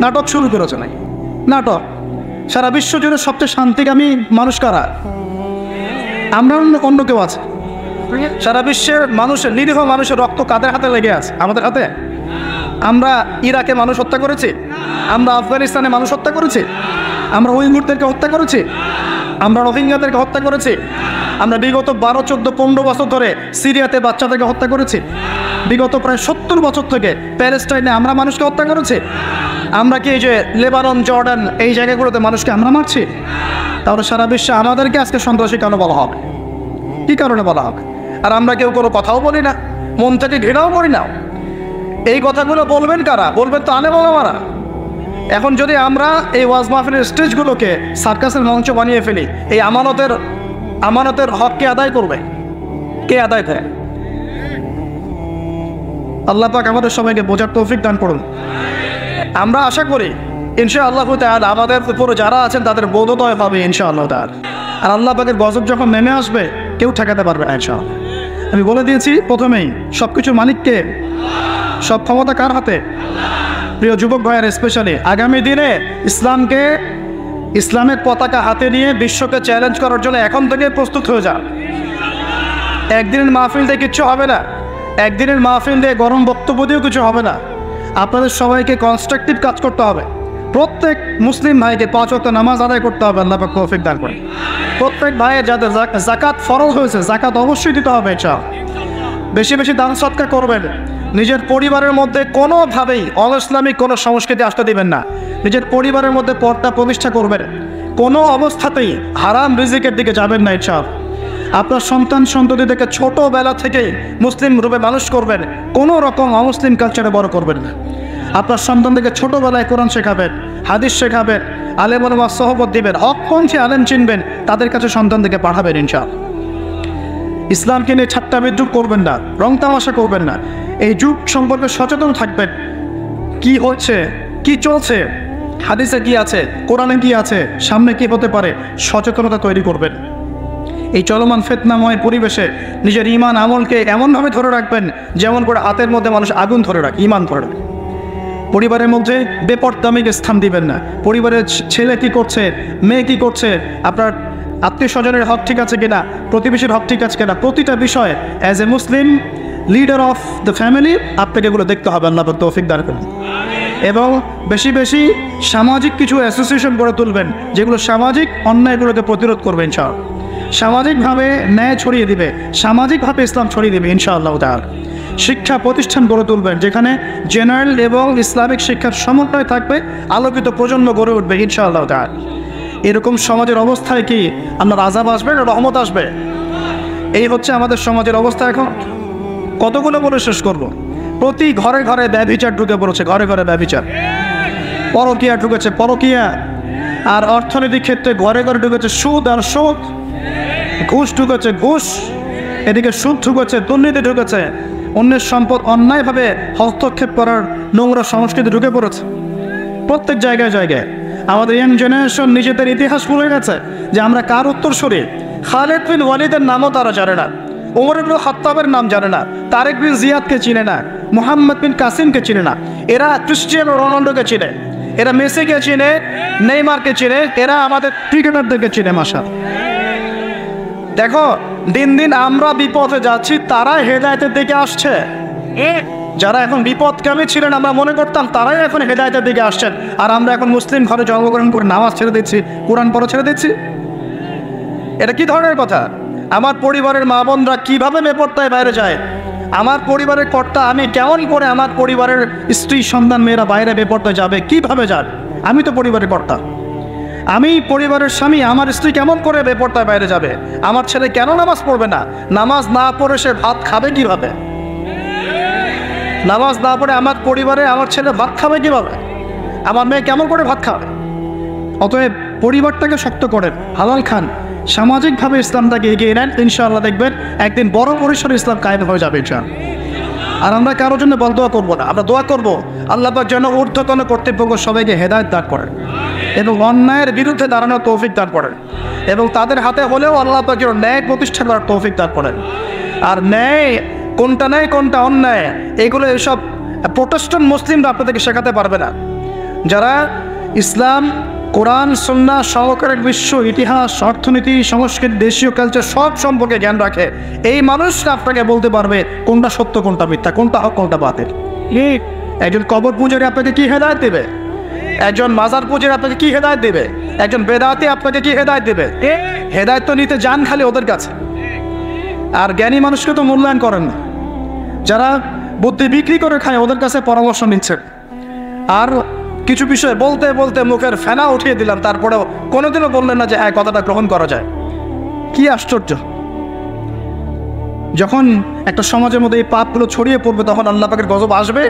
নাটক শুরু করেছে নাই নাটক। সারা বিশ্ব জুড়ে সবচেয়ে শান্তিকামী মানুষ কারা? আমরা অন্য কেউ আছে? সারা বিশ্বের মানুষের, নিরীহ মানুষের রক্ত কাদের হাতে লেগে আছে? আমাদের হাতে। আমরা ইরাকে মানুষ হত্যা করেছি, আমরা আফগানিস্তানে মানুষ হত্যা করেছি, আমরা উইঘুরদেরকে হত্যা করেছি, আমরা রোহিঙ্গাদেরকে হত্যা করেছি, আমরা বিগত 12, 14, 15 বছর ধরে সিরিয়াতে বাচ্চাদেরকে হত্যা করেছি, বিগত প্রায় 70 বছর থেকে প্যালেস্টাইনে আমরা মানুষকে হত্যা করেছি। আমরা কি এই যে লেবানন, জর্ডান এই জায়গাগুলোতে মানুষকে আমরা মারছি? তাহলে সারা বিশ্বে আমাদেরকে আজকে সন্ত্রাসী কেন বলা হবে? কী কারণে বলা হবে? আর আমরা কেউ কোনো কথাও বলি না, মন থেকে ঘৃণাও করি না। এই কথাগুলো বলবেন কারা? বলবেন তো আলেম ওলামারা। এখন যদি আমরা এই ওয়াজ মাহফিলের স্টেজগুলোকে সার্কাসের মঞ্চ বানিয়ে ফেলি, এই আমানতের হক কে আদায় করবে? কে আদায় করে? আল্লাহ পাক আমাদের সবাইকে বোঝার তৌফিক দান করুন। আমরা আশা করি ইনশাআল্লাহ তাআলা আমাদের উপরে যারা আছেন তাদের বোধোদয় পাবে ইনশাআল্লাহ তাআলা। আর আল্লাহ পাকের গজব যখন নেমে আসবে কেউ ঠেকাতে পারবে না ইনশাআল্লাহ। আমি বলে দিয়েছি প্রথমেই, সব কিছুর মালিককে, সব ক্ষমতা কার হাতে? প্রিয় যুবক ভাইয়ের স্পেশালি আগামী দিনে ইসলামের পতাকা হাতে নিয়ে বিশ্বকে চ্যালেঞ্জ করার জন্য এখন থেকে প্রস্তুত হয়ে যান। একদিনের মাহফিল দিয়ে কিচ্ছু হবে না, একদিনের মাহফিল দিয়ে গরম বক্তব্য দিয়েও কিছু হবে না। আপনাদের সবাইকে কনস্ট্রাকটিভ কাজ করতে হবে। প্রত্যেক মুসলিম ভাইকে 5 ওয়াক্ত নামাজ আদায় করতে হবে, আল্লাহ পাক তৌফিক দান করেন। প্রত্যেক ভাইয়ের যাদের যাকাত ফরজ হয়েছে, যাকাত অবশ্যই দিতে হবে ইনশাআল্লাহ। বেশি বেশি দান সদকা করবেন। নিজের পরিবারের মধ্যে কোনোভাবেই অনইসলামিক কোনো সংস্কৃতি আসতে দিবেন না। নিজের পরিবারের মধ্যে পর্দা প্রতিষ্ঠা করবেন। কোনো অবস্থাতেই হারাম রিজিকের দিকে যাবেন না ইনশাআল্লাহ। আপনার সন্ততিদেরকে ছোটোবেলা থেকেই মুসলিম রূপে মানুষ করবেন, কোনো রকম অমুসলিম কালচারে বড় করবেন না। আপনার সন্তানদেরকে ছোটোবেলায় কোরআন শেখাবেন, হাদিস শেখাবেন, আলেম ওলামা সোহবত দিবেন, হকপন্থী আলেম চিনবেন, তাদের কাছে সন্তানদেরকে পাঠাবেন ইনশাআল্লাহ। ইসলামকে নিয়ে ঠাট্টা বিদ্রুপ করবেন না, রং তামাশা করবেন না। এই যুগ সম্পর্কে সচেতন থাকবেন। কি হচ্ছে, কি চলছে, হাদিসে কি আছে, কোরআনে কি আছে, সামনে কি হতে পারে, সচেতনতা তৈরি করবেন। এই চলমান ফিতনাময় পরিবেশে নিজের ঈমান আমলকে এমনভাবে ধরে রাখবেন যেমন করে হাতের মধ্যে মানুষ আগুন ধরে রাখে, ঈমান ধরে রাখে। পরিবারের মধ্যে বেপরদামিকে স্থান দিবেন না। পরিবারের ছেলে কি করছে, মেয়ে কি করছে, আপনার আত্মীয় স্বজনের হক ঠিক আছে কিনা, প্রতিবেশীর হক ঠিক আছে কিনা, প্রতিটা বিষয়ে as a Muslim leader of the family আপনাকে এগুলো দেখতে হবে, আল্লাহ পাক তৌফিক দান করুন। এবং বেশি বেশি সামাজিক কিছু অ্যাসোসিয়েশন গড়ে তুলবেন যেগুলো সামাজিক অন্যায়গুলোকে প্রতিরোধ করবে ইনশাআল্লাহ। সামাজিকভাবে ন্যায় ছড়িয়ে দিবে, সামাজিকভাবে ইসলাম ছড়িয়ে দেবে ইনশাআল্লাহ তাআলা। শিক্ষা প্রতিষ্ঠান গড়ে তুলবেন যেখানে জেনারেল এবং ইসলামিক শিক্ষার সমন্বয় থাকবে, আলোকিত প্রজন্ম গড়ে উঠবে ইনশাআল্লাহ তাআলা। এরকম সমাজের অবস্থায় কি আল্লাহর আযাব আসবে না রহমত আসবে? এই হচ্ছে আমাদের সমাজের অবস্থা। এখন কতগুলো বলে শেষ করব। প্রতি ঘরে ঘরে ব্যভিচার ঢুকে পড়েছে, ঘরে ঘরে ব্যভিচার, পরকীয়া ঢুকেছে, পরকীয়া। আর অর্থনৈতিক ক্ষেত্রে ঘরে ঘরে ঢুকেছে সুদ আর সুদ, ঘুষ ঢুকেছে ঘুষ, এদিকে সুদ ঢুকেছে, দুর্নীতি ঢুকেছে, অন্যের সম্পদ অন্যায়ভাবে হস্তক্ষেপ করার নোংরা সংস্কৃতি ঢুকে পড়েছে প্রত্যেক জায়গায় জায়গায়। আমাদের ইয়াং জেনারেশন নিজেদের ইতিহাস ভুলে গেছে যে আমরা কার উত্তরসূরি। খালিদ বিন ওয়ালিদের নামও তারা জানে না, ওমর ইবনে খাত্তাবের নাম জানে না, তারেক বিন জিয়াদকে চিনে না, মুহাম্মদ বিন কাসিমকে চিনে না। এরা ক্রিস্টিয়ানো রোনাল্ডোকে চিনে, এরা মেসিকে চিনে, নেইমারকে চিনে, এরা আমাদের ক্রিকেটারদেরকে চিনে। মাশাআল্লাহ, দেখো দিন দিন আমরা বিপদে যাচ্ছি, তারা হেদায়েতের দিকে আসছে। যারা এখন বিপদগামী ছিলেন আমরা মনে করতাম তারাই এখন হেদায়েতের দিকে আসছেন, আর আমরা এখন মুসলিম ঘরে জন্মগ্রহণ করে নামাজ ছেড়ে দিচ্ছি, কোরআন পড়া ছেড়ে দিচ্ছি। এটা কি ধরনের কথা? আমার পরিবারের মা বোনরা কীভাবে বেপরদায় বাইরে যায়? আমার পরিবারের কর্তা আমি কেমন করে আমার পরিবারের স্ত্রী সন্তান মেয়েরা বাইরে বেপরদায় যাবে, কিভাবে যাবে? আমি তো পরিবারের কর্তা, আমি পরিবারের স্বামী। আমার স্ত্রী কেমন করে বেপরদায় বাইরে যাবে? আমার ছেলে কেন নামাজ পড়বে না? নামাজ না পড়ে সে ভাত খাবে কিভাবে? নামাজ না পড়ে আমার পরিবারে আমার ছেলে ভাত খাবে কিভাবে? আমার মেয়ে কেমন করে ভাত খাবে? অতএব পরিবারটাকে শক্ত করেন, হালাল খান, সামাজিকভাবে ইসলামটাকে এগিয়ে নেন, ইনশাআল্লাহ দেখবেন একদিন বড় পরিসরে ইসলাম কায়েম হয়ে যাবে ইনশাআল্লাহ। আর আমরা কারোর জন্য বলদোয়া করবো না, আমরা দোয়া করবো আল্লাহ পাক যেন ঊর্ধ্বতন কর্তৃপক্ষ সবাইকে হেদায়েত দান করেন এবং অন্যায়ের বিরুদ্ধে দাঁড়ানোর তৌফিক দান করেন, এবং তাদের হাতে হলেও আল্লাহ পাক যেন ন্যায় প্রতিষ্ঠা করার তৌফিক দান করেন। আর ন্যায় কোনটা ন্যায় কোনটা অন্যায় এগুলো এসব প্রোটেস্ট্যান্ট মুসলিমরা আপনাদেরকে শেখাতে পারবে না। যারা ইসলাম, কোরআন, সুন্নাহ, সমকালীন বিশ্ব ইতিহাস, অর্থনীতি, সংস্কৃতি, দেশীয় কালচার সব সম্পর্কে জ্ঞান রাখে, এই মানুষরা আপনাকে বলতে পারবে কোনটা সত্য, কোনটা মিথ্যা, কোনটা হক, কোনটা বাতিল। একজন কবর পূজারী আপনাকে কি হেদায়েত দেবে? একজন মাজার পূজারী আপনাকে কি হেদায়েত দেবে? একজন বেদাতি আপনাকে কি হেদায়েত দেবে? হেদায়েত তো নিতে যান খালি ওদের কাছে, আর জ্ঞানী মানুষকে তো মূল্যায়ন করেন না। যারা বুদ্ধি বিক্রি করে খায় ওদের কাছে পরামর্শ নিচ্ছেন। আর কিছু বিষয় বলতে বলতে মুখের ফেনা উঠিয়ে দিলাম, তারপরেও কোনোদিনও বললেন না যে হ্যাঁ কথাটা গ্রহণ করা যায়। কি আশ্চর্য! যখন একটা সমাজের মধ্যে এই পাপগুলো ছড়িয়ে পড়বে তখন আল্লাহ পাকের গজব আসবে,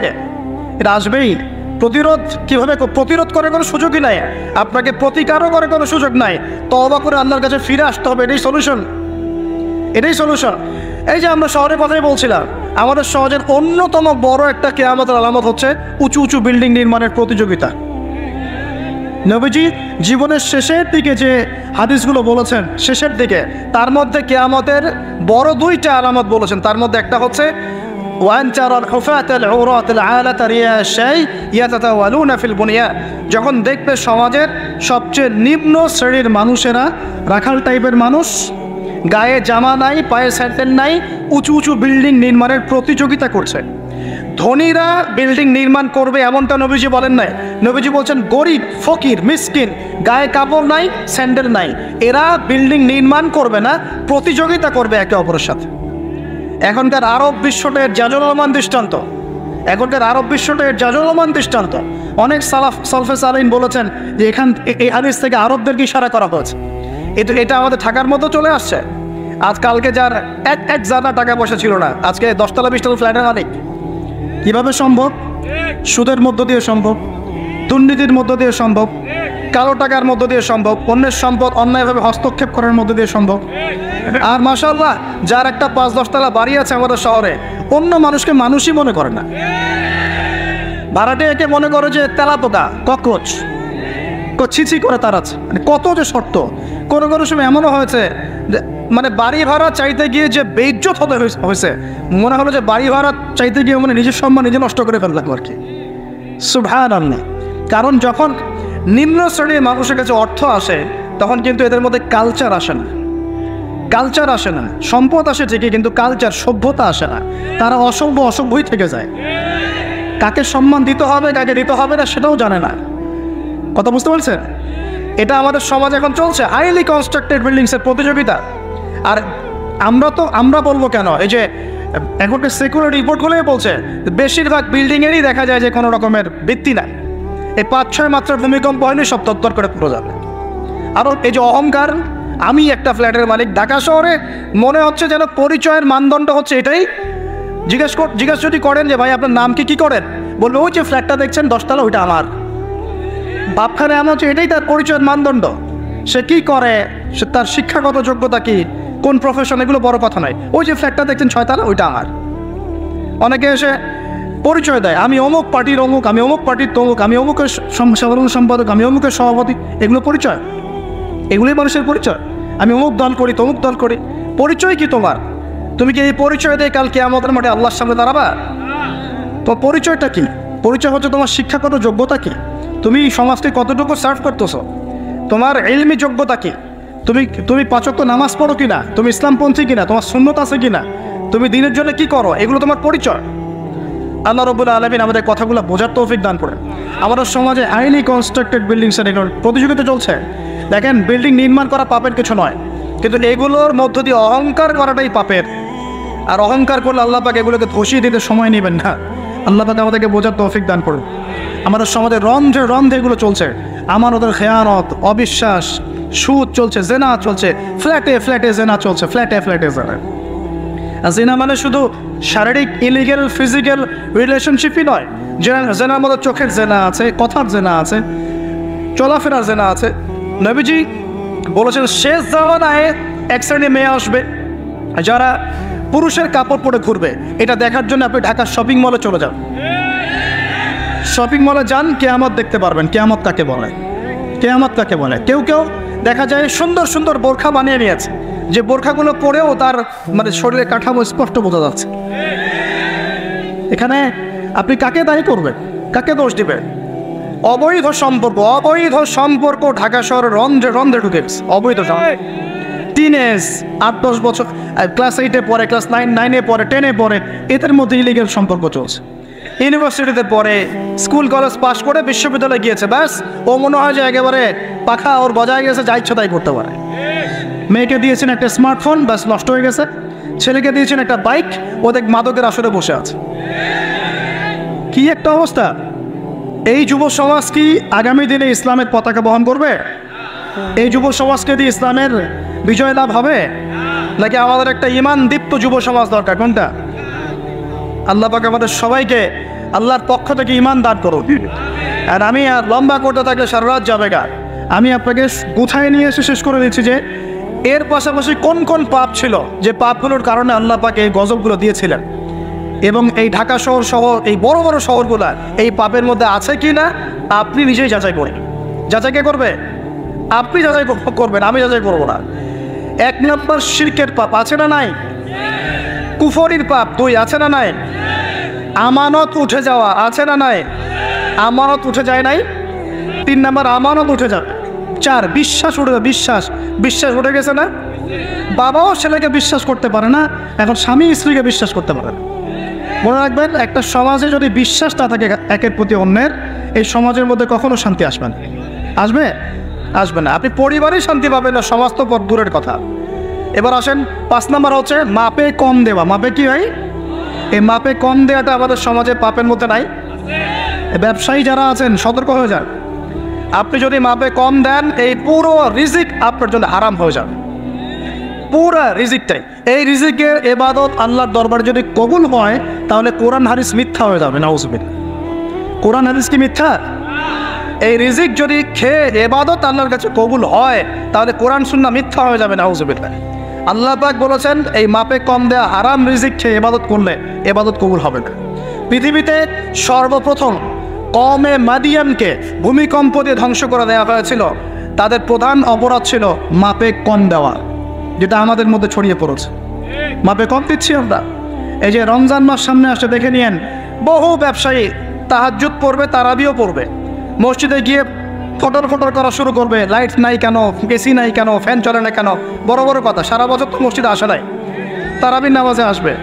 এটা আসবেই। প্রতিরোধ কিভাবে প্রতিরোধ করে কোনো সুযোগই নাই, আপনাকে প্রতিকারও করে কোনো সুযোগ নাই। তওবা করে আল্লাহর কাছে ফিরে আসতে হবে, এটাই সলিউশন, এটাই সলিউশন। এই যে আমরা শহরের কথাই বলছিলাম, আমাদের সমাজের অন্যতম বড় একটা কিয়ামতের আলামত হচ্ছে উঁচু উঁচু বিল্ডিং নির্মাণের প্রতিযোগিতা। নবীজি জীবনের শেষের দিকে যে হাদিসগুলো বলেছেন, শেষের দিকে, তার মধ্যে কিয়ামতের বড় দুইটা আলামত বলেছেন। তার মধ্যে একটা হচ্ছে যখন দেখবে সমাজের সবচেয়ে নিম্ন শ্রেণীর মানুষেরা, রাখাল টাইপের মানুষ, গায়ে জামা নাই, পায়ে স্যান্ডেল নাই, উঁচু উঁচু বিল্ডিং নির্মাণের প্রতিযোগিতা করছে। ধনীরা বিল্ডিং নির্মাণ করবে এমনটা নবীজি বলেন নাই। নবীজি বলছেন গরিব, ফকির, মিসকিন, গায়ে কাপড় নাই, স্যান্ডেল নাই, এরা বিল্ডিং নির্মাণ করবে না, প্রতিযোগিতা করবে একে অপরের সাথে। এখনকার আরব বিশ্বটা এর জাজলমান দৃষ্টান্ত, এখনকার আরব বিশ্বটা এর জাজলমান দৃষ্টান্ত। অনেক সালফে সালিন বলেছেন যে এই হাদিস থেকে আরবদেরকে ইশারা করা হয়েছে। এটা আমাদের ঢাকার মতো চলে আসছে। আজকালকে যার এক জানা টাকা পয়সা ছিল না, আজকে 10তলা 20তলা ফ্ল্যাটের মালিক। কীভাবে সম্ভব? সুদের মধ্য দিয়ে সম্ভব, দুর্নীতির মধ্য দিয়ে সম্ভব, কালো টাকার মধ্য দিয়ে সম্ভব, অন্যের সম্পদ অন্যায়ভাবে হস্তক্ষেপ করার মধ্য দিয়ে সম্ভব। আর মাশাআল্লাহ, যার একটা 5-10তলা বাড়ি আছে আমাদের শহরে, অন্য মানুষকে মানুষই মনে করে না, ভাড়াটিয়াকে মনে করে যে তেলাপোকা, ককরোচ, ছিছি করে তার আছে। মানে কত যে শর্ত! কোনো কোনো সময় এমনও হয়েছে যে মানে বাড়ি ভাড়া চাইতে গিয়ে যে বেইজ্জত হতে হয়েছে, মনে হলো যে বাড়ি ভাড়া চাইতে গিয়ে মানে নিজের সম্মান নিজে নষ্ট করে ফেললাম আর কি। সুবহানাল্লাহ। কারণ যখন নিম্ন শ্রেণীর মানুষের কাছে অর্থ আসে তখন কিন্তু এদের মধ্যে কালচার আসে না, কালচার আসে না। সম্পদ আসে ঠিকই, কিন্তু কালচার, সভ্যতা আসে না। তারা অসভ্যই থেকে যায়। কাকে সম্মান দিতে হবে, কাকে দিতে হবে না সেটাও জানে না। কথা বুঝতে পারছেন? এটা আমাদের সমাজ এখন চলছে, হাইলি কনস্ট্রাক্টেড বিল্ডিংসের প্রতিযোগিতা। আর আমরা বলবো কেন, এই যে এখনকার সেকুলার রিপোর্টগুলোই বলছে বেশিরভাগ বিল্ডিংয়েরই দেখা যায় যে কোনো রকমের ভিত্তি নাই। এই 5-6 মাত্রার ভূমিকম্প হয়নি, সব তত্তর করে পুরো যাবে। আরও এই যে অহংকার, আমি একটা ফ্ল্যাটের মালিক, ঢাকা শহরে মনে হচ্ছে যেন পরিচয়ের মানদণ্ড হচ্ছে এটাই। জিজ্ঞাসা যদি করেন যে ভাই আপনার নাম কি করেন, বলবে ওই যে ফ্ল্যাটটা দেখছেন 10তলা, ওইটা আমার। বাপখানে এমন হচ্ছে এটাই তার পরিচয়ের মানদণ্ড। সে কি করে, সে তার শিক্ষাগত যোগ্যতা কি, কোন প্রফেশন, এগুলো বড় কথা নয়। ওই যে ফ্ল্যাটটা দেখছেন 6তলা, ওইটা আমার। অনেকে এসে পরিচয় দেয়, আমি অমুক পার্টির অমুক, আমি অমুক পার্টির তমুক, আমি অমুকের সাধারণ সম্পাদক, আমি অমুকের সভাপতি। এগুলো পরিচয়? এগুলোই মানুষের পরিচয়? আমি অমুক দল করি, তমুক দল করি। পরিচয় কি তোমার? তুমি কি এই পরিচয় দিয়ে কাল কিয়ামতের মাঠে আল্লাহর সামনে দাঁড়াবা? তোমার পরিচয়টা কি? পরিচয় হচ্ছে তোমার শিক্ষাগত যোগ্যতা কি, তুমি সমাজকে কতটুকু সার্ভ করতেছো, তোমার ইলমি যোগ্যতা কি, তুমি 5 ওয়াক্ত নামাজ পড়ো কিনা, তুমি ইসলামপন্থী কিনা, তোমার সুন্নত আছে কিনা, তুমি দিনের জন্য কি করো, এগুলো তোমার পরিচয়। আল্লাহ রাব্বুল আলামিন আমাদের কথাগুলো বোঝার তৌফিক দান করেন। আমাদের সমাজে হাইলি কনস্ট্রাক্টেড বিল্ডিংসের প্রতিযোগিতা চলছে। দেখেন, বিল্ডিং নির্মাণ করা পাপের কিছু নয়, কিন্তু এগুলোর মধ্য দিয়ে অহংকার করাটাই পাপের। আর অহংকার করলে আল্লাহ পাক এগুলোকে ধসিয়ে দিতে সময় নেবেন না। আল্লাহ পাক আমাদেরকে বোঝার তৌফিক দান করুন। আমাদের সমাজে রন্ধ্রে রন্ধ্রে এগুলো চলছে। আমানতের খেয়ানত, অবিশ্বাস, সুদ চলছে, জেনা চলছে, ফ্ল্যাটে ফ্ল্যাটে জেনা চলছে, ফ্ল্যাটে ফ্ল্যাটে জেনা। জেনা মানে শুধু শারীরিক ইলিগেল ফিজিক্যাল রিলেশনশিপই নয়, জেনার মধ্যে চোখের জেনা আছে, কথার জেনা আছে, চলাফেরার জেনা আছে। নবীজি বলেছেন শেষ জামানায় এক শ্রেণী মেয়ে আসবে যারা পুরুষের কাপড় পরে ঘুরবে। এটা দেখার জন্য আপনি ঢাকার শপিং মলে চলে যান, শপিং মলে যান, কেয়ামত দেখতে পারবেন। কেয়ামত কাকে বলে? কেয়ামত কাকে বলে? কেউ কেউ দেখা যায় সুন্দর সুন্দর বোরখা বানিয়ে নিয়েছে, যে বোরখাগুলো পরেও তার মানে শরীরের কাঠামো স্পষ্ট বোঝা যাচ্ছে। এখানে আপনি কাকে দায়ী করবেন, কাকে দোষ দিবেন? অবৈধ সম্পর্ক, অবৈধ সম্পর্ক ঢাকা শহরে রন্ধ্রে রন্ধ্রে ঢুকে গেছে। অবৈধ টিনেজ 8-10 বছর, ক্লাস 8-এ পড়ে, ক্লাস 9-9-এ পড়ে, 10-এ পড়ে, এদের মধ্যে ইলিগেল সম্পর্ক চলছে। ইউনিভার্সিটিতে পড়ে, স্কুল কলেজ পাশ করে বিশ্ববিদ্যালয়ে গিয়েছে, ব্যাস ও মনে হয় যে একেবারে পাখা ওর বজায় গেছে, যা ইচ্ছা তাই করতে পারে। মেয়েকে দিয়েছেন একটা স্মার্টফোন, ব্যাস নষ্ট হয়ে গেছে। ছেলেকে দিয়েছেন একটা বাইক, ও দেখ মাদকের আসরে বসে আছে। কি একটা অবস্থা! এই যুব সমাজ কি আগামী দিনে ইসলামের পতাকা বহন করবে? এই যুব সমাজকে দিয়ে ইসলামের বিজয় লাভ হবে, নাকি আমাদের একটা ইমান দীপ্ত যুব সমাজ দরকার? কোনটা? আল্লাহ পাক আমাদের সবাইকে আল্লাহর পক্ষ থেকে ইমান দান করুন। আর আমি আর লম্বা করতে থাকলে সারা রাত যাবে গা। আমি আপনাকে গুছায় নিয়ে এসে শেষ করে দিচ্ছি যে এর পাশাপাশি কোন কোন পাপ ছিল, যে পাপগুলোর কারণে আল্লাহ পাক এই গজবগুলো দিয়েছিলেন, এবং এই ঢাকা শহর সহ এই বড় বড় শহরগুলা এই পাপের মধ্যে আছে কি না আপনি নিজেই যাচাই করেন। যাচাই কে করবে? আপনি যাচাই করবেন, আমি যাচাই করবো না। 1 নম্বর শিরকের পাপ আছে না নাই? কুফরির পাপ 2 আছে না নাই? আমানত উঠে যাওয়া আছে না নাই? আমানত উঠে যায় নাই? 3 নম্বর আমানত উঠে যাবে। 4 বিশ্বাস উঠে যাবে। বিশ্বাস উঠে গেছে না? বাবাও ছেলেকে বিশ্বাস করতে পারে না, এখন স্বামী স্ত্রীকে বিশ্বাস করতে পারে না। মনে রাখবেন, একটা সমাজে যদি বিশ্বাস না থাকে একের প্রতি অন্যের, এই সমাজের মধ্যে কখনো শান্তি আসবে না। আসবে? আসবে না। আপনি পরিবারেই শান্তি পাবেন না, সমাজ তো দূরের কথা। এবার আসেন 5 নম্বর হচ্ছে মাপে কম দেওয়া। মাপে কি হয়? এই মাপে কম দেওয়াটা আমাদের সমাজে পাপের মধ্যে নাই। ব্যবসায়ী যারা আছেন সতর্ক হয়ে যান। আপনি যদি মাপে কম দেন, এই পুরো রিজিক আপনার জন্য হারাম হয়ে যাবে, পুরো রিজিকটাই। এই রিজিকের ইবাদত আল্লাহর দরবারে যদি কবুল হয়, তাহলে কোরআন হাদিস মিথ্যা হয়ে যাবে। নাউজুবিল্লাহ। কোরআন হাদিস কি মিথ্যা? এই রিজিক যদি খেয়ে ইবাদত আল্লাহর কাছে কবুল হয়, তাহলে কোরআন সুন্নাহ মিথ্যা হয়ে যাবে। নাউজুবিল্লাহ। আল্লাহ পাক বলেছেন এই মাপে কম দেয়া হারাম রিজিক খেয়ে ইবাদত করলে ইবাদত কবুল হবে না। পৃথিবীতে সর্বপ্রথম কওমে মাদিয়ানকে ভূমিকম্প দিয়ে ধ্বংস করে দেওয়া হয়েছিল। তাদের প্রধান অপরাধ ছিল মাপে কম দেওয়া, যেটা আমাদের মধ্যে ছড়িয়ে পড়েছে। মাপে কম দিচ্ছি আমরা। এই যে রমজান মাস সামনে আসে, দেখে নিয়েন বহু ব্যবসায়ী তাহাজ্জুদ পড়বে, তারাবিও পড়বে, মসজিদে গিয়ে ফটর ফটর করা শুরু করবে। লাইট নাই কেন, এসি নাই কেন, ফ্যান চলে না কেন, বড় বড় কথা। সারা বছর তো মসজিদে আসে নাই, তারাবির নামাজে আসবে।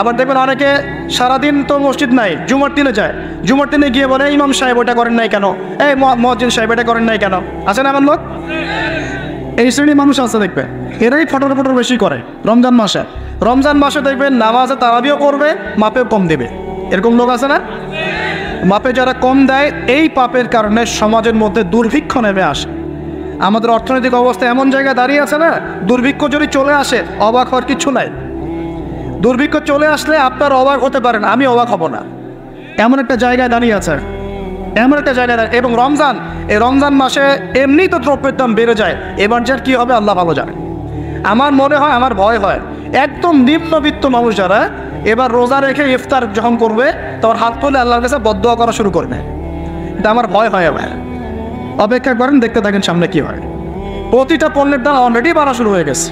আবার দেখবেন অনেকে সারাদিন তো মসজিদ নাই, জুমার দিনে যায়, জুমার দিনে গিয়ে বলে ইমাম সাহেব ওটা করেন নাই কেন, এই মুয়াজ্জিন সাহেব এটা করেন নাই কেন। আছে না এমন লোক? এই শ্রেণীর মানুষ আছে দেখবে, এরাই ফটর ফটর বেশি করে রমজান মাসে। রমজান মাসে দেখবেন নামাজে তারাবিও করবে, মাপেও কম দেবে। এরকম লোক আছে না? মাপে যারা কম দেয়, এই পাপের কারণে সমাজের মধ্যে দুর্ভিক্ষ নেমে আসে। আমাদের অর্থনৈতিক অবস্থা এমন জায়গায় দাঁড়িয়ে আছে না, দুর্ভিক্ষ যদি চলে আসে অবাক হওয়ার কিছু নাই। দুর্ভিক্ষ চলে আসলে আপনার অবাক হতে পারেন, আমি অবাক হব না। এমন একটা জায়গায় দাঁড়িয়ে আছে, এমন একটা জায়গায় দাঁড়িয়ে। এবং রমজান, এই রমজান মাসে এমনি তো দ্রব্যের দাম বেড়ে যায়, এবার যার কী হবে আল্লাহ ভালো জানে। আমার মনে হয়, আমার ভয় হয়, একদম নিম্নবিত্ত মানুষ যারা এবার রোজা রেখে ইফতার যখন করবে, তখন হাত তুলে আল্লাহর কাছে বদদোয়া করা শুরু করবে। এটা আমার ভয় হয়। এবার অপেক্ষা করেন, দেখতে থাকেন সামনে কি হয়। প্রতিটা পণ্যের দাম অলরেডি বাড়া শুরু হয়ে গেছে।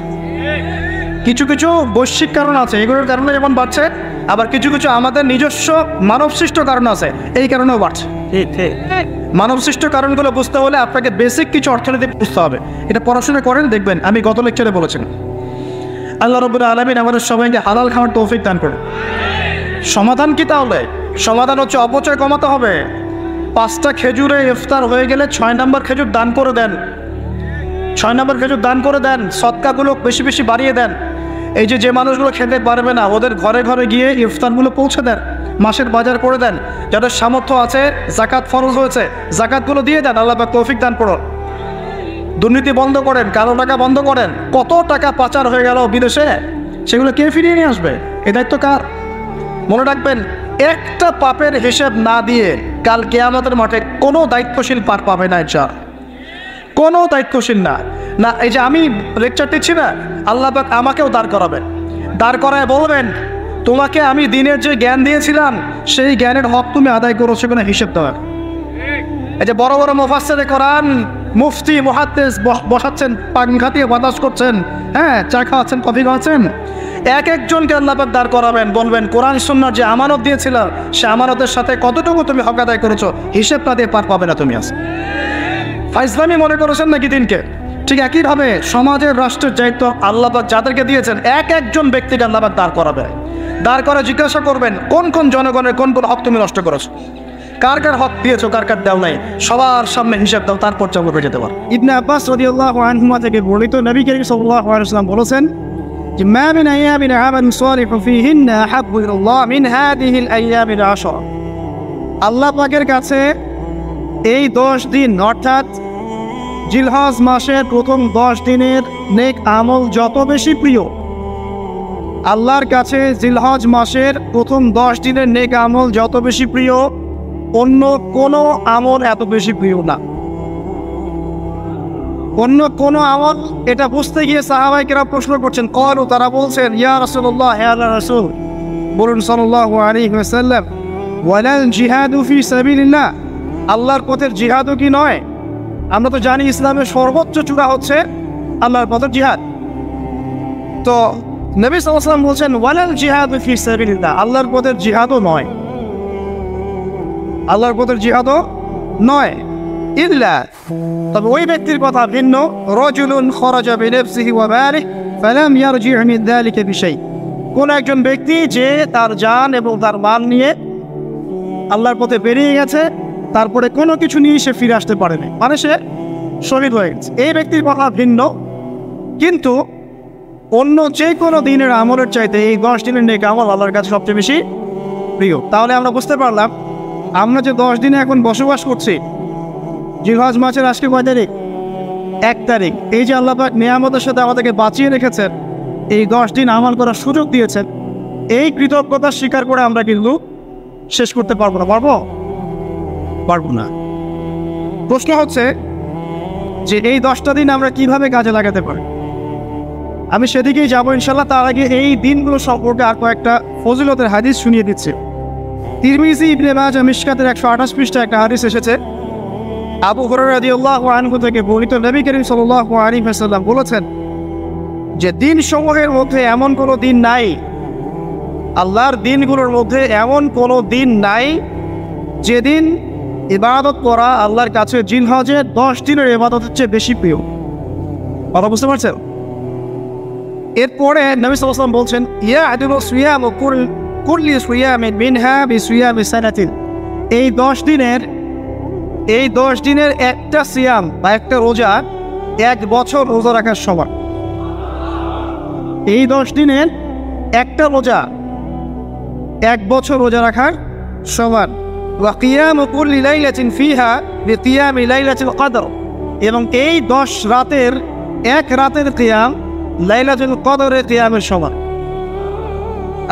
কিছু কিছু বৈশ্বিক কারণ আছে, এগুলোর কারণে যেমন বাড়ছে, আবার কিছু কিছু আমাদের নিজস্ব মানবসৃষ্ট কারণ আছে, এই কারণেও বাড়ছে। মানবসৃষ্ট কারণগুলো বুঝতে হলে আপনাকে বেসিক কিছু অর্থনীতি বুঝতে হবে। এটা পড়াশোনা করেন, দেখবেন আমি গত লেকচারে বলেছিলাম। আল্লাহ রাব্বুল আলামিন আমাদের সবাইকে হালাল খাওয়ার তৌফিক দান করুন। সমাধান কি তাহলে? সমাধান হচ্ছে অপচয় কমাতে হবে। 5টা খেজুরে ইফতার হয়ে গেলে 6 নম্বর খেজুর দান করে দেন। 6 নম্বর খেজুর দান করে দেন, সদকাগুলো বেশি বেশি বাড়িয়ে দেন। এই যে মানুষগুলো খেতে পারবে না, ওদের ঘরে ঘরে গিয়ে ইফতারগুলো পৌঁছে দেন। মাসের বাজার করে দেন, যাদের সামর্থ্য আছে জাকাত ফরজ হয়েছে জাকাতগুলো দিয়ে দেন, আল্লাহ পাক তৌফিক দান করুন। দুর্নীতি বন্ধ করেন, কালো টাকা বন্ধ করেন। কত টাকা পাচার হয়ে গেল বিদেশে, সেগুলো কে ফিরিয়ে নিয়ে আসবে? এ দায়িত্ব কার? মনে রাখবেন, একটা পাপের হিসেব না দিয়ে কাল কিয়ামতের মাঠে কোনো দায়িত্বশীল পার পাবে না, কোনো দায়িত্বশীল না। না এই যে আমি লেকচার দিচ্ছি না, আল্লাহ পাক আমাকেও দাঁড় করাবেন, দাঁড় করায় বলবেন তোমাকে আমি দিনের যে জ্ঞান দিয়েছিলাম সেই জ্ঞানের হক তুমি আদায় করেছো কিনা হিসেব দেওয়ার। এই যে বড় বড় মুফাসসিরে কোরআন মুফতি মুহাদ্দিস বসাচ্ছেন, পাংখা দিয়ে বাতাস করছেন, হ্যাঁ চা খাওয়াচ্ছেন, কফি খাওয়াচ্ছেন, এক একজনকে আল্লাহ পাক দাঁড় করাবেন, বলবেন কোরআন সুন্নাহর যে আমানত দিয়েছিল সে আমানতের সাথে কতটুকু তুমি হক আদায় করেছো হিসেব না দিয়ে পার পাবে না তুমি। আজ ফাইজলামি মনে করেছেন নাকি দিনকে? ঠিক একইভাবে সমাজের রাষ্ট্রের দায়িত্ব আল্লাহ পাক যাদেরকে দিয়েছেন এক একজন ব্যক্তিকে আল্লাহ পাক দাঁড় করাবে, দাঁড় করে জিজ্ঞাসা করবেন কোন কোন জনগণের কোন কোন হক তুমি নষ্ট করেছো, কার কার হক দিয়েছো, কার কার দেও নাই, সবার সামনে হিসাব দাও, তারপর চাকরি যেতে পারো। ইবনে আব্বাস রাদিয়াল্লাহু আনহুমা থেকে বর্ণিত, নবী করিম সাল্লাল্লাহু আলাইহি ওয়াসাল্লাম বলেছেন যে মা মিন আইয়ামিন আমালুন সালিহু ফীহিন্না আহাব্বু ইলাল্লাহ মিন হাযিহিল আইয়ামিল 10। আল্লাহ পাকের কাছে এই 10 দিন অর্থাৎ জিলহজ মাসের প্রথম 10 দিনের নেক আমল যত বেশি প্রিয়, আল্লাহর কাছে জিলহজ মাসের প্রথম 10 দিনের নেক আমল যত বেশি প্রিয়, অন্য কোনো আমল এত বেশি প্রিয় না। অন্য কোনো আমল, এটা বুঝতে গিয়ে সাহাবায়ে কেরাম প্রশ্ন করছেন, ক্বালু, তারা বলছেন ইয়া রাসূলুল্লাহ, হে আল্লাহর রাসূল, বলুন সাল্লাল্লাহু আলাইহি ওয়াসাল্লাম, ওয়ালাল জিহাদু ফি সাবিলিল্লাহ, আল্লাহর পথের জিহাদও কি নয়? আমরা তো জানি ইসলামের সর্বোচ্চ চূড়া হচ্ছে আল্লাহর পথের জিহাদ। তো নবী সাল্লাল্লাহু আলাইহি ওয়াসাল্লাম বলছেন ওয়ালাল জিহাদু ফি সাবিলিল্লাহ, আল্লাহর পথের জিহাদও নয়, আল্লাহর পথের জিহাদও নয়, ইল্লা, তবে ওই ব্যক্তির কথা ভিন্ন, রাজুলুন খরাজা বিনাফসিহি ওয়া মালিহি ফালাম ইয়ারজি' মিন যালিকা বিশাই, কোন একজন ব্যক্তি যে তার জান এবং তার মাল নিয়ে আল্লাহর পথে বেরিয়ে গেছে, তারপরে কোনো কিছু নিয়ে সে ফিরে আসতে পারেনি, মানে সে শহীদ হয়ে গেছে, এই ব্যক্তির কথা ভিন্ন। কিন্তু অন্য যে কোনো দিনের আমলের চাইতে এই 10 দিনের নেক আমল আল্লাহর কাছে সবচেয়ে বেশি প্রিয়। তাহলে আমরা বুঝতে পারলাম, আমরা যে 10 দিনে এখন বসবাস করছি, জিলহজ মাসের আজকে কয় তারিখ? 1 তারিখ। এই যে আল্লাহ পাক নিয়ামতের সাথে আমাদেরকে বাঁচিয়ে রেখেছেন, এই 10 দিন আমল করার সুযোগ দিয়েছেন, এই কৃতজ্ঞতা স্বীকার করে আমরা কিন্তু শেষ করতে পারবো না। পারবো না। প্রশ্ন হচ্ছে যে এই 10টা দিন আমরা কিভাবে কাজে লাগাতে পারি। আমি সেদিকেই যাবো ইনশাল্লাহ। তার আগে এই দিনগুলো সম্পর্কে আর কয়েকটা ফজিলতের হাদিস শুনিয়ে দিচ্ছি। তিরমিজি, ইবনে মাজাহ, মিশকাতের 128 পৃষ্ঠায় একটা হাদিস এসেছে। আবু হুরায়রা রাদিয়াল্লাহু আনহু থেকে বর্ণিত, নবী করিম সাল্লাল্লাহু আলাইহি ওয়াসাল্লাম বলেছেন যে দিন সমূহের মধ্যে এমন কোনো দিন নাই, আল্লাহর দিনগুলোর মধ্যে এমন কোনো দিন নাই যেদিন ইবাদত করা আল্লাহর কাছে জিলহজের 10 দিনের ইবাদতের চেয়ে বেশি প্রিয়। কথা বুঝতে পারছেন? এরপরে নবী সাল্লাল্লাহু আলাইহি ওয়াসাল্লাম বলছেন ইয়াদিলু সিয়ামু কুল্লি সিয়ামিন মিনহা বিসিয়ামি সানাতিন, এই 10 দিনের একটা সিয়াম বা একটা রোজা 1 বছর রোজা রাখার সমান। এই 10 দিনের একটা রোজা 1 বছর রোজা রাখার সমান। ওয়া কিয়ামু কুল্লি লাইলাতিন ফিহা বিকিয়ামি লাইলাতুল কদর, এবং এই 10 রাতের এক রাতের কিয়াম লাইলাতুল কদরের কিয়ামের সমান।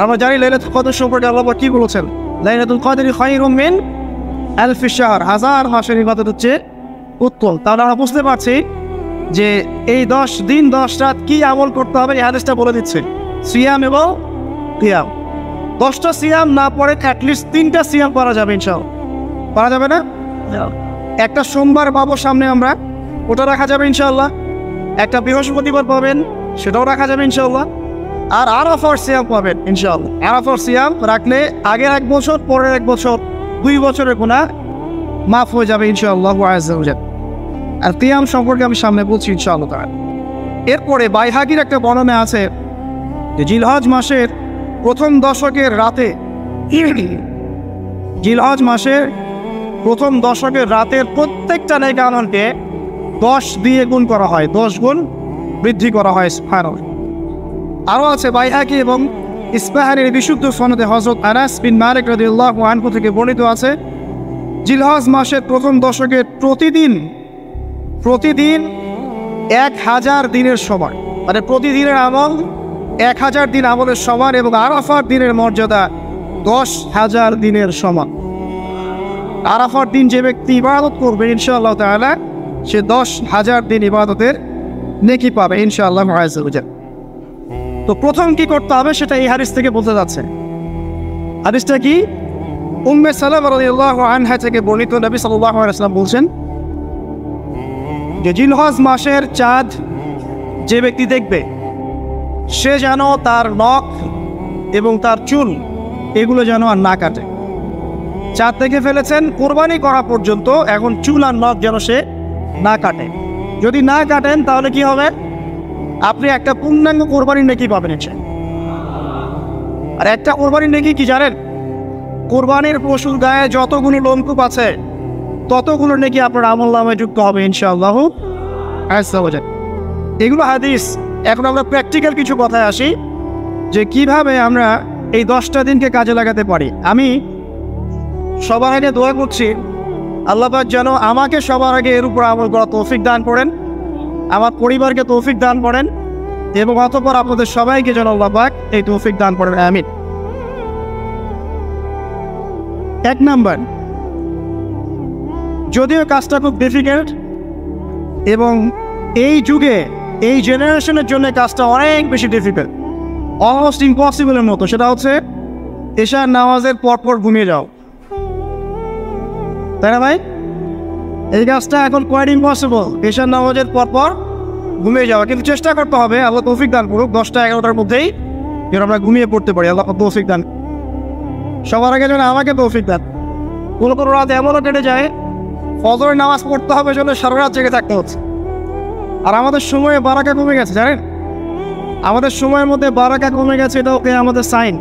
আমরা জানি লাইলাতুল কদর সম্পর্কে আল্লাহ কি বলেছেন, লাইলাতুল কদরি খায়রুম মিন আলফি শাহর, 1000 মাসের ইবাদত হচ্ছে উত্তম। তাহলে আমরা বুঝতে পারছি যে এই 10 দিন 10 রাত কি আমল করতে হবে, এই হাদিসটা বলে দিচ্ছে। সিয়াম এবং কিয়াম, 10টা সিয়াম না পড়ে অ্যাটলিস্ট 3টা সিয়াম করা যাবে ইনশাআল্লাহ। করা যাবে না? একটা সোমবার পাবো সামনে আমরা, ওটা রাখা যাবে ইনশাআল্লাহ। একটা বৃহস্পতিবার পাবেন, সেটাও রাখা যাবে ইনশাআল্লাহ। আর আরাফার সিয়াম পাবেন ইনশাআল্লাহ। আরাফার সিয়াম রাখলে আগের 1 বছর, পরের 1 বছর, 2 বছরের গুনাহ মাফ হয়ে যাবে ইনশাআল্লাহ আযজা ওয়া জাল। আর কিয়াম সম্পর্কে আমি সামনে বলছি ইনশাআল্লাহ তাআলা। এরপরে বাইহাকির একটা বর্ণনা আছে যে জিলহজ মাসের প্রথম দশকের রাতে, জিলহজ মাসের প্রথম দশকের রাতের প্রত্যেকটা নেক আমলকে 10 দিয়ে গুণ করা হয়, 10 গুণ বৃদ্ধি করা হয়। সুবহানাল্লাহ। আরও আছে বাইহাকি এবং ইসফাহানের বিশুদ্ধ সনদে হযরত আনাস বিন মালিক রাদিয়াল্লাহু আনহু থেকে বর্ণিত আছে, জিলহজ মাসের প্রথম দশকে প্রতিদিন 1000 দিনের সমান, মানে প্রতিদিনের আমল 1000 দিন আমলের সমান, এবং আরাফার দিনের মর্যাদা 10,000 দিনের সমান। আরাফার দিন যে ব্যক্তি ইবাদত করবে ইনশাআল্লাহ তাআলা সে 10,000 দিন ইবাদতের নেকি পাবে ইনশাআল্লাহ আযজা ওয়া জাল। তো প্রথম কি করতে হবে সেটা এই হাদিস থেকে বলতে যাচ্ছে। হাদিসটা কি? উম্মে সালামা রাদিয়াল্লাহু আনহা থেকে বর্ণিত, নবী সাল্লাল্লাহু আলাইহি ওয়াসাল্লাম বলছেন যে জিলহজ মাসের চাঁদ যে ব্যক্তি দেখবে সে যেন তার নখ এবং তার চুল এগুলো যেন আর না কাটে। চাঁদ দেখে ফেলেছেন, কোরবানি করা পর্যন্ত এখন চুল আর নখ যেন সে না কাটে। যদি না কাটেন তাহলে কি হবে? আপনি একটা পূর্ণাঙ্গ কোরবানির নেকি পাবেন। আর একটা কোরবানির নেকি কি জানেন? কোরবানির পশুর গায়ে যতগুলো লোমকূপ আছে ততগুলো নেকি আপনার আমলনামায় যুক্ত হবে ইনশাআল্লাহ আযজা ওয়া জাল। এগুলো হাদিস। এখন আমরা প্র্যাকটিক্যাল কিছু কথায় আসি যে কিভাবে আমরা এই 10টা দিনকে কাজে লাগাতে পারি। আমি সবার আগে দোয়া করছি আল্লাহ পাক যেন আমাকে সবার আগে এর উপর আমল করা তৌফিক দান করেন, আমার পরিবারকে তৌফিক দান করেন, এবং অতঃপর আপনাদের সবাইকে যেন আল্লাহ পাক এই তৌফিক দান করেন, আমিন। 1 নাম্বার, যদিও কাজটা খুব ডিফিকাল্ট এবং এই যুগে এই জেনারেশনের জন্য কাজটা অনেক বেশি ডিফিকাল্ট, অলমোস্ট ইম্পসিবলের মতো, সেটা হচ্ছে এশার নামাজের পরপর ঘুমিয়ে যাও, তাই না ভাই? এই কাজটা এখন কোয়াইট ইম্পসিবল, এশার নামাজের পরপর ঘুমিয়ে যাওয়া। কিন্তু চেষ্টা করতে হবে, আল্লাহ তৌফিক দান করুক, 10টা-11টার মধ্যেই যেন আমরা ঘুমিয়ে পড়তে পারি। আল্লাহ তৌফিক দান। সবার আগে যেন আমাকে তৌফিক দান। কোনো কোনো রাত এমনও কেটে যায় ফজরের নামাজ পড়তে হবে জন্য সারা রাত জেগে থাকতে হচ্ছে। আর আমাদের সময়ে বারাকা কমে গেছে, জানেন? আমাদের সময়ের মধ্যে বারাকা কমে গেছে, এটাও আমাদের সাইন।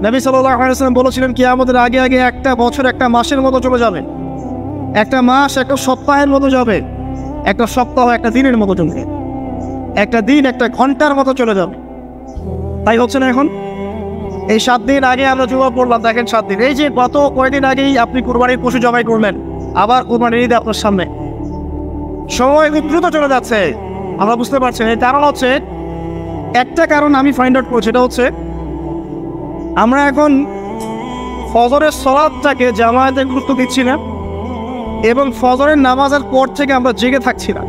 নবী সাল্লাল্লাহু আলাইহি ওয়াসাল্লাম বলেছিলেন কি আমাদের আগে আগে একটা বছর একটা মাসের মতো চলে যাবে, একটা মাস একটা সপ্তাহের মতো যাবে, একটা সপ্তাহ একটা দিনের মতো চলবে, একটা দিন একটা ঘন্টার মতো চলে যাবে। তাই হচ্ছে না এখন? এই 7 দিন আগে আমরা জুমা পড়লাম, দেখেন 7 দিন। এই যে গত কয়েকদিন আগেই আপনি কুরবানির পশু জবাই করলেন, আবার কুরবানির ঈদ আপনার সামনে। সময় খুব দ্রুত চলে যাচ্ছে, আমরা বুঝতে পারছি। এর কারণ হচ্ছে, একটা কারণ আমি ফাইন্ড আউট করছি, সেটা হচ্ছে আমরা এখন ফজরের সালাতটাকে জামায়াতে গুরুত্ব দিচ্ছি না, এবং ফজরের নামাজের পর থেকে আমরা জেগে থাকছি না।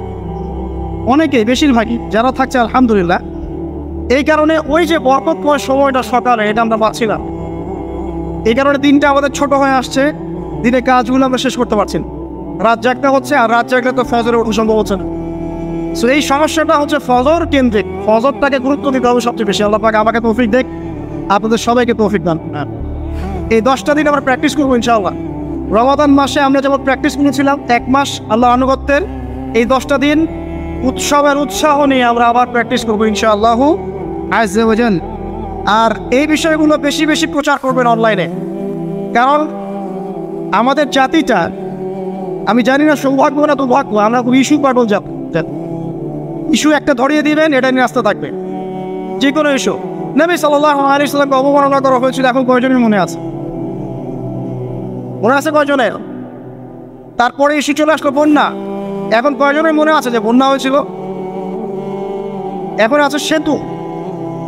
অনেকেই, বেশিরভাগই যারা থাকছে আলহামদুলিল্লাহ। এই কারণে ওই যে বরকতময় সময়টা সকালে, এটা আমরা পাচ্ছি না। এই কারণে দিনটা আমাদের ছোট হয়ে আসছে, দিনে কাজগুলো আমরা শেষ করতে পারছি না, রাত জাগতে হচ্ছে। আর রাত জাগলে তো ফজরে ওঠা সম্ভব হচ্ছে না। সো এই সমস্যাটা হচ্ছে ফজর কেন্দ্রিক, ফজরটাকে গুরুত্ব দিতে হবে সবচেয়ে বেশি। আল্লাহ পাক আমাকে তৌফিক দেখ, আপনাদের সবাইকে তৌফিক দান। এই 10টা দিন আমরা প্র্যাকটিস করবো ইনশাআল্লাহ। রমাদান মাসে আমরা যেমন প্র্যাকটিস করেছিলাম 1 মাস আল্লাহ আনুগত্যের, এই 10টা দিন উৎসবের উৎসাহ নিয়ে আমরা আবার প্র্যাকটিস করবো ইনশাআল্লাহ আযজা ওয়া জাল। আর এই বিষয়গুলো বেশি বেশি প্রচার করবেন অনলাইনে, কারণ আমাদের জাতিটা, আমি জানি না সৌভাগ্য না দুর্ভাগ্য, আমরা খুব ইস্যু পাগল যাব। ইস্যু একটা ধরিয়ে দিবেন, এটা নিয়ে আসতে থাকবে, যে কোনো ইস্যু। নবী সাল্লাল্লাহু আলাইহি ওয়াসাল্লামকে অবমাননা করা হয়েছিল, এখন কয়জনের মনে আছে? মনে আছে কয়জনের? তারপরে ইস্যু চলে আসলো বন্যা, এখন কয়জনের মনে আছে যে বন্যা হয়েছিল? এখন আছে সেতু,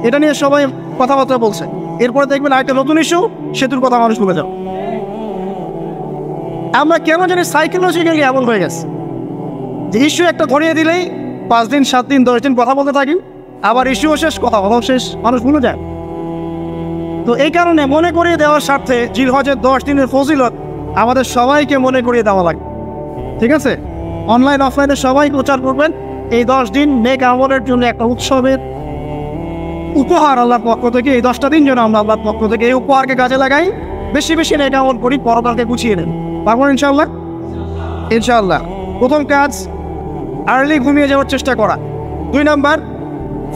এটা নিয়ে সবাই কথাবার্তা বলছে। এরপরে দেখবেন আরেকটা নতুন ইস্যু, সেতুর কথা মানুষ ভুলে যাবে। আমরা কেন জানি সাইকোলজিক্যালি এমন হয়ে গেছে যে ইস্যু একটা ধরিয়ে দিলেই 5 দিন 7 দিন 10 দিন কথা বলতে থাকি, আবার ইস্যুও শেষ, কথাও শেষ, মানুষ ভুলে যায়। তো এই কারণে মনে করিয়ে দেওয়ার স্বার্থে জিলহজের 10 দিনের ফজিলত আমাদের সবাইকে মনে করিয়ে দেওয়া লাগে, ঠিক আছে? অনলাইন অফলাইনে সবাই প্রচার করবেন। এই 10 দিন নেক আমলের জন্য একটা উৎসবের উপহার আল্লাহর পক্ষ থেকে। এই 10টা দিন যেন আমরা আল্লাহর পক্ষ থেকে এই উপহারকে কাজে লাগাই, বেশি বেশি নেক আমল করি, পরকালকে গুছিয়ে নেন। পারবো ইনশাআল্লাহ? ইনশাআল্লাহ। প্রথম কাজ, আর্লি ঘুমিয়ে যাওয়ার চেষ্টা করা। 2 নাম্বার,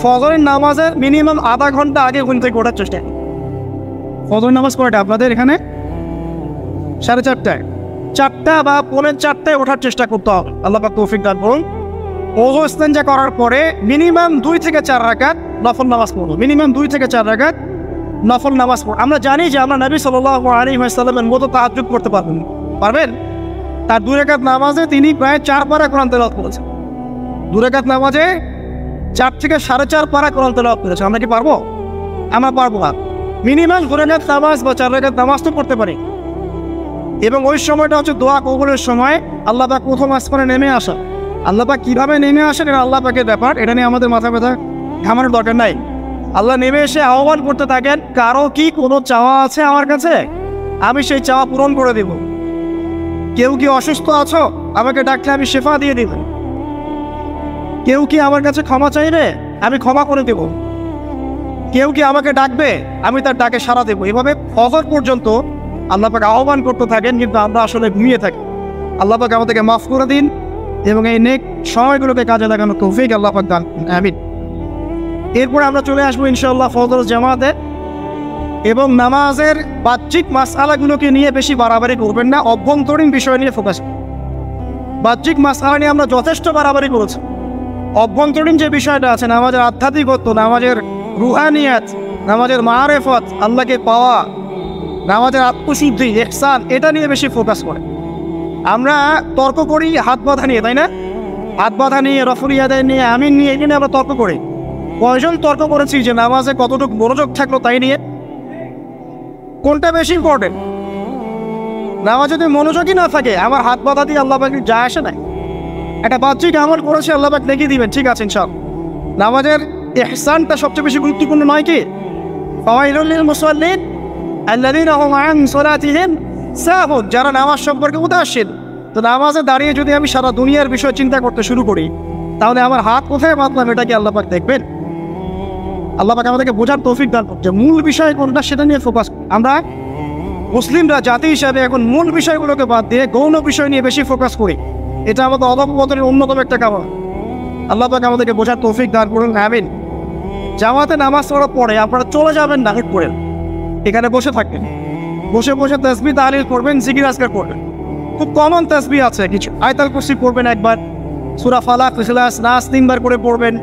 ফজরের নামাজের মিনিমাম আধা ঘন্টা আগে ঘুম থেকে ওঠার চেষ্টা। ফজর নামাজ কয়টা আপনাদের এখানে? 4:30টায়, 4টা বা 4:45টায় ওঠার চেষ্টা করতে হবে। আল্লাহ পাক তৌফিক দান করুন। ওযু ইস্তেঞ্জা করার পরে মিনিমাম 2 থেকে 4 রাকাত নফল নামাজ পড়ো, মিনিমাম 2 থেকে 4 রাকাত নফল নামাজ পড়। আমরা জানি যে আমরা নবী সাল্লাল্লাহু আলাইহি ওয়াসাল্লামের মতো তাহাজ্জুদ করতে পারবেন। তার 2 রাকাত নামাজে তিনি প্রায় 4 পারা কোরআন তেলাওয়াত করেছেন। 2 রাকাত নামাজে 4 থেকে 4.5 পারা কোরআন তেলাওয়াত করেছেন। আমরা কি পারবো? আমরা পারবো না। মিনিমাম 2 রাকাত নামাজ বা 4 রাকাত নামাজ তো পড়তে পারি। এবং ওই সময়টা হচ্ছে দোয়া কবুলের সময়। আল্লাহ পাক প্রথম আসমানে নেমে আসা। আল্লাহ পাক কীভাবে নেমে আসেন এটা আল্লাহ পাকের ব্যাপার, এটা নিয়ে আমাদের মাথা ব্যথা ঘামানোর দরকার নাই। আল্লাহ নেমে এসে আহ্বান করতে থাকেন, কারো কি কোনো চাওয়া আছে আমার কাছে, আমি সেই চাওয়া পূরণ করে দেব। কেউ কি অসুস্থ আছো, আমাকে ডাকলে আমি শেফা দিয়ে দেব। কেউ কি আমার কাছে ক্ষমা চাইবে, আমি ক্ষমা করে দেব। কেউ কি আমাকে ডাকবে, আমি তার ডাকে সাড়া দেবো। এভাবে ফজর পর্যন্ত আল্লাহ পাক আহ্বান করতে থাকেন, কিন্তু আমরা আসলে ঘুমিয়ে থাকি। আল্লাহ পাক আমাদেরকে মাফ করে দিন এবং এই নেক সময়গুলোকে কাজে লাগানো তৌফিক আল্লাহ পাক দান করুন, আমিন। এরপরে আমরা চলে আসবো ইনশাআল্লাহ ফজর জামাতে। এবং নামাজের বাহ্যিক মাসআলাগুলোকে নিয়ে বেশি বাড়াবাড়ি করবেন না, অভ্যন্তরীণ বিষয় নিয়ে ফোকাস। বাহ্যিক মাসআলা নিয়ে আমরা যথেষ্ট বাড়াবাড়ি করেছি। অভ্যন্তরীণ যে বিষয়টা আছে, নামাজের আধ্যাত্মিকত্ব, নামাজের রুহানিয়াত, নামাজের মারেফত, আল্লাহকে পাওয়া, নামাজের আত্মশুদ্ধি, ইহসান, এটা নিয়ে বেশি ফোকাস করে। আমরা তর্ক করি হাত বাঁধা নিয়ে, তাই না? হাত বাঁধা নিয়ে, রফুল ইয়াদায় নিয়ে, আমিন নিয়ে, এখানে আমরা তর্ক করি। কয়জন তর্ক করেছি যে নামাজে কতটুকু মনোযোগ থাকলো তাই নিয়ে? কোনটা বেশি ইম্পর্টেন্ট? নামাজ যদি মনোযোগই না থাকে, আমার হাত বাঁধা দিয়ে আল্লাহ পাক যায় আসে না। একটা বাহ্যিক আমল করেছে, আল্লাহ পাক নেকি দিবেন, ঠিক আছে ইনশাআল্লাহ। নামাজের ইহসানটা সবচেয়ে বেশি গুরুত্বপূর্ণ নয় কি? ফাওয়াইলুল লিল মুসাল্লিন আল্লাযীনা হুম আন সালাতিহিম সাহুন, যারা নামাজ সম্পর্কে উদাসীন। তো নামাজে দাঁড়িয়ে যদি আমি সারা দুনিয়ার বিষয় চিন্তা করতে শুরু করি, তাহলে আমার হাত কোথায় বাঁধলাম এটা কি আল্লাহ পাক দেখবেন? আল্লাহ পাক আমাদেরকে বোঝার তৌফিক দান করছে। মূল বিষয় কোনটা সেটা নিয়ে ফোকাস। আমরা মুসলিমরা জাতি হিসাবে এখন মূল বিষয়গুলোকে বাদ দিয়ে গৌণ বিষয় নিয়ে বেশি ফোকাস করি। এটা আমাদের অধঃপতনের অন্যতম একটা কারণ। আল্লাহ পাক আমাদেরকে বোঝার তৌফিক দান করুন, আমিন। জামাতে নামাজ পড়ার পরে আপনারা চলে যাবেন না, হেড করে এখানে বসে থাকবেন। বসে বসে তাসবিহ তাহলিল করবেন, জিকির আজকার করবেন। খুব কমন তাসবিহ আছে কিছু। আয়াতুল কুরসি পড়বেন একবার, সূরা ফালাক, ইখলাস, নাস 3 বার করে পড়বেন।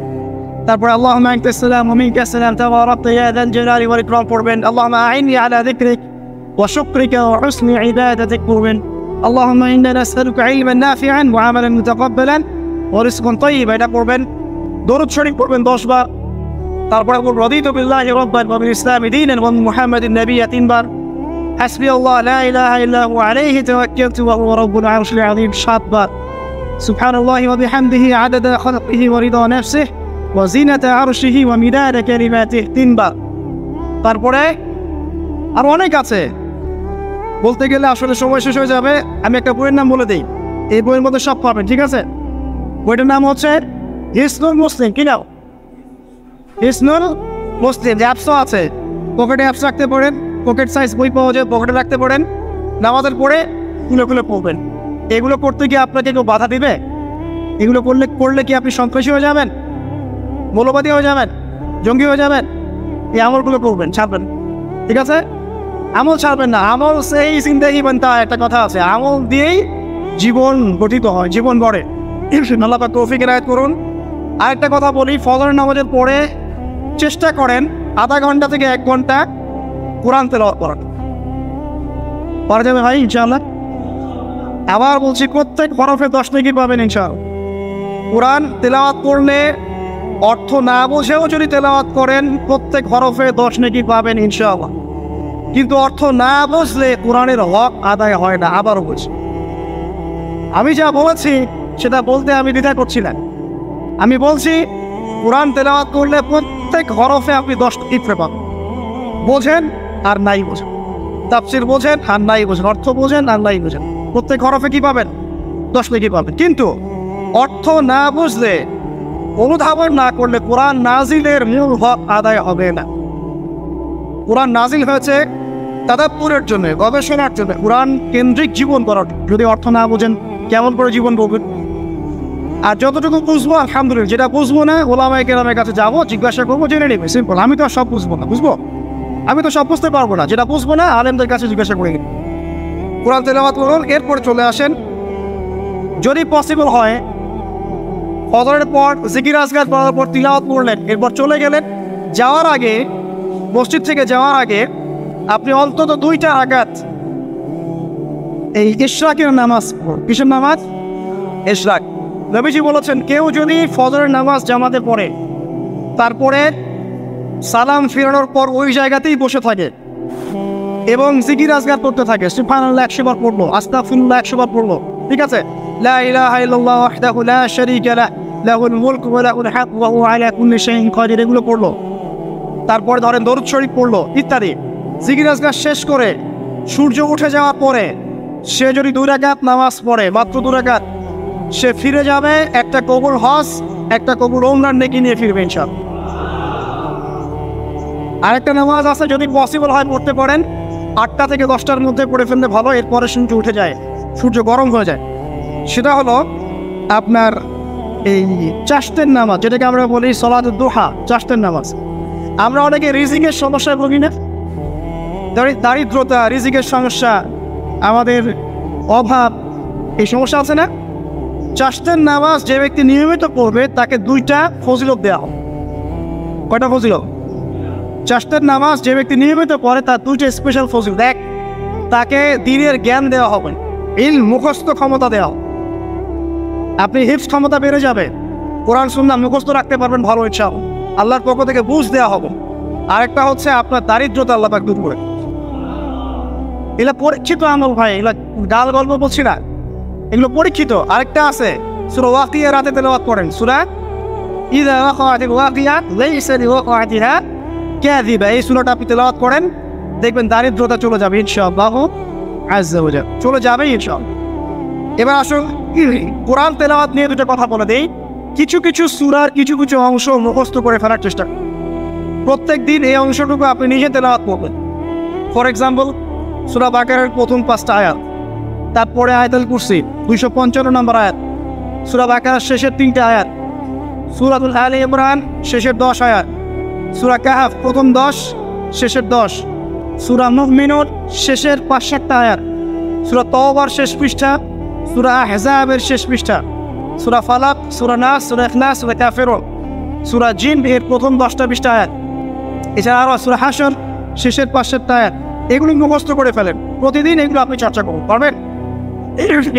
তারপরে আল্লাহুম্মা আনতাস সালাম ওয়া মিনকাস সালাম তাবারাকতা ইয়া যাল জালালি ওয়াল ইকরাম পড়বেন। আল্লাহুম্মা আইননি আলা যিকরিক ওয়া শুকরিকা ওয়া হুসনি ইবাদাতিক পড়বেন। আল্লাহুম্মা ইন্না নাসআলুকা ইলমান নাফিআন ওয়া আমালান মুতাকাব্বালান ওয়া রিজকান তাইয়্যিবা, এটা পড়বেন। দরুদ শরীফ পড়বেন 10 বার। তারপরে রাদিতু বিল্লাহি রাব্বান ওয়া বিল ইসলামি দীনান ওয়া মুহাম্মাদিন নাবিয়্যা 3 বার। হাসবি আল্লাহ লা ইলাহা ইল্লা হুয়া আলাইহি তাওয়াক্কালতু ওয়া হুয়া রাব্বুল আরশিল আযীম 7 বার। সুবহানাল্লাহি ওয়া বিহামদিহি আদাদা খালকিহি ওয়া রিদা নাফসিহি ওয়া জিনাতা আরশিহি ওয়া মিদাদা কালিমাতিহি 3 বার। তারপরে আর অনেক আছে, বলতে গেলে আসলে সময় শেষ হয়ে যাবে। আমি একটা বইয়ের নাম বলে দিই, এই বইয়ের মধ্যে সব পাবেন, ঠিক আছে? বইটার নাম হচ্ছে হিসনুল মুসলিম। কি নাও? হিসনুল মুসলিম। অ্যাপসও আছে, পকেটে অ্যাপস রাখতে পারেন, পকেট সাইজ বই পাওয়া যায়, পকেটে রাখতে পারেন। নামাজের পরে খুলে খুলে পড়বেন। এগুলো করতে গিয়ে আপনাকে কেউ বাধা দিবে? এগুলো করলে কি আপনি সন্ত্রাসী হয়ে যাবেন, মৌলবাদী হয়ে যাবেন, জঙ্গি হয়ে যাবেন? এই আমলগুলো করবেন, ছাড়বেন, ঠিক আছে? আমল ছাড়বেন না। আমল সেই জিন্দেগি বানতা, একটা কথা আছে, আমল দিয়েই জীবন গঠিত হয়, জীবন গড়ে। আল্লাহ পাক তৌফিক ইনায়াত করুন। আরেকটা কথা বলি, ফজর নামাজের পরে চেষ্টা করেন আধা ঘন্টা থেকে 1 ঘন্টা কোরআন তেলাওয়াত করার। পারা যাবে ভাই ইনশাআল্লাহ? আবার বলছি, প্রত্যেক হরফে 10 নেকি পাবেন ইনশাআল্লাহ। কোরআন তেলাওয়াত করলে অর্থ না বুঝেও যদি তেলাওয়াত করেন, প্রত্যেক হরফে 10 নেকি পাবেন ইনশাআল্লাহ। কিন্তু অর্থ না বুঝলে কোরআনের হক আদায় হয় না। আবারও বলছি, আমি যা বলেছি সেটা বলতে আমি দ্বিধা করছি না। আমি বলছি কোরআন তেলাওয়াত করলে প্রত্যেক হরফে আপনি 10 নেকি পাবেন। বোঝেন আর নাই বোঝেন, তাফসীর বোঝেন আর নাই বোঝেন, অর্থ বোঝেন আর নাই বোঝেন, প্রত্যেক হরফে কি পাবেন? 10 নেকি পাবেন। কিন্তু অর্থ না বুঝলে, অনুধাবন না করলে কোরআন নাজিলের মূল হক আদায় হবে না। কোরআন নাজিল হয়েছে তাদাব্বুরের জন্য, গবেষণার জন্য, কোরআন কেন্দ্রিক জীবন করার। যদি অর্থ না বোঝেন কেমন করে জীবন করবেন? আর যতটুকু বুঝবো আলহামদুলিল্লাহ, যেটা বুঝবো না ওলামায়ে কেরামের কাছে যাবো, জিজ্ঞাসা করবো, জেনে নেবে, সিম্পল। আমি তো আর সব বুঝবো না, বুঝবো? আমি তো সব বুঝতে পারবো না। যেটা বুঝবো না আলেমদের কাছে জিজ্ঞাসা করে নেব। কোরআন তেলাওয়াত করুন, এরপরে চলে আসেন, যদি পসিবল হয় ফজরের পর জিকির আজকার করার পর তিলাওয়াত করলেন, এরপর চলে গেলেন। যাওয়ার আগে মসজিদ থেকে যাওয়ার আগে আপনি অন্তত 2টা রাকাত এই ইশরাকের নামাজ পড়ুন। কিসের নামাজ? ইশরাক। নবীজি বলেছেন, কেউ যদি ফজরের নামাজ জামাতে পড়ে তারপরে সালাম ফিরানোর পর ওই জায়গাতেই বসে থাকে এবং জিকির আজগার করতে থাকে, সুবহানাল্লাহ 100 বার পড়লো, আস্তাগফিরুল্লাহ 100 বার পড়লো, ঠিক আছে, লা ইলাহা ইল্লাল্লাহ ওয়াহদাহু লা শারীকা লাহু লাহুল মুলকু ওয়া লাহুল হামদু ওয়া হুয়া আলা কুল্লি শাইইন কাদির, এগুলো পড়লো, তারপরে ধরেন দরুদ শরীফ পড়লো ইত্যাদি, জিকির আজগার শেষ করে সূর্য উঠে যাওয়ার পরে সে যদি 2 রাকাত নামাজ পড়ে, মাত্র 2 রাকাত, সে ফিরে যাবে একটা কবুল হজ, একটা কবুল ওমরার নেকি নিয়ে ফিরবে ইনশাআল্লাহ। আরেকটা নামাজ আছে, যদি পসিবল হয় পড়তে পারেন, 8টা থেকে 10টার মধ্যে পড়ে ফেললে ভালো, এরপরে সূর্য উঠে যায়, সূর্য গরম হয়ে যায়। সেটা হলো আপনার এই চাশতের নামাজ, যেটাকে আমরা বলি সলাতুদ দুহা, চাশতের নামাজ। আমরা অনেকে রিজিকের সমস্যায় ভুগি না, দারিদ্রতা, রিজিকের সমস্যা, আমাদের অভাব, এই সমস্যা আছে না? চাশতের নামাজ যে ব্যক্তি নিয়মিত পড়বে তাকে 2টা ফজিলত দেওয়া হবে। কয়টা ফজিলত? চাশতের নামাজ যে ব্যক্তি নিয়মিত পড়ে তার 2টা স্পেশাল ফজিলত। এক, তাকে দ্বীনের জ্ঞান দেওয়া হবে, ইলম মুখস্থ ক্ষমতা দেওয়া হবে, আপনি হিফজ ক্ষমতা বেড়ে যাবে, কোরআন সুন্নাহ মুখস্থ রাখতে পারবেন ভালো, ইনশাআল্লাহ আল্লাহর পক্ষ থেকে বুঝ দেওয়া হবে। আরেকটা হচ্ছে আপনার দারিদ্রতা আল্লাহ পাক দূর করে। এগুলো পরীক্ষিত আমল ভাই, এগুলো গাল গল্প বলছি না, এগুলো পরীক্ষিত। আরেকটা আছে, সূরা ওয়াকিয়া রাতে তেলাওয়াত করেন, সূরা ইযা ওয়াকাআতিল ওয়াকিয়া লাইসা লিওয়াকাআতিহা কাযিবা, এই সূরাটা আপনি তেলাওয়াত করেন, দেখবেন দারিদ্রতা চলে যাবে ইনশাআল্লাহ আযজা ওয়া জাল্লা, চলে যাবে ইনশাআল্লাহ। এবার আসুন কোরআন তেলাওয়াত নিয়ে 2টা কথা বলে দেই। কিছু কিছু সূরার কিছু কিছু অংশ মুখস্থ করে ফেলার চেষ্টা করুন। প্রত্যেক দিন এই অংশটুকু আপনি নিজে তেলাওয়াত করবেন। ফর এক্সাম্পল, সূরা বাকারার প্রথম 5টা আয়াত, তারপরে আয়াতুল কুরসি 255 নম্বর আয়াত, সূরা বাকারার শেষের 3টা আয়াত, সূরাতুল আলে ইমরান শেষের 10 আয়াত, সূরা কাহফ প্রথম 10 শেষের 10, সূরা মুমিনুন শেষের 5-7টা আয়াত, সূরা তাওবার শেষ পৃষ্ঠা, সূরা আহজাবের শেষ পৃষ্ঠা, সূরা ফালাক, সূরা নাস, সূরা ইখলাস, সূরা কাফিরুন, সূরা জিন এর প্রথম 10টা আয়াত, এছাড়া আরো সূরা হাশর শেষের 5-7টা আয়াত। এগুলো মুখস্থ করে ফেলেন, প্রতিদিন এগুলো আপনি চর্চা করুন, পারবেন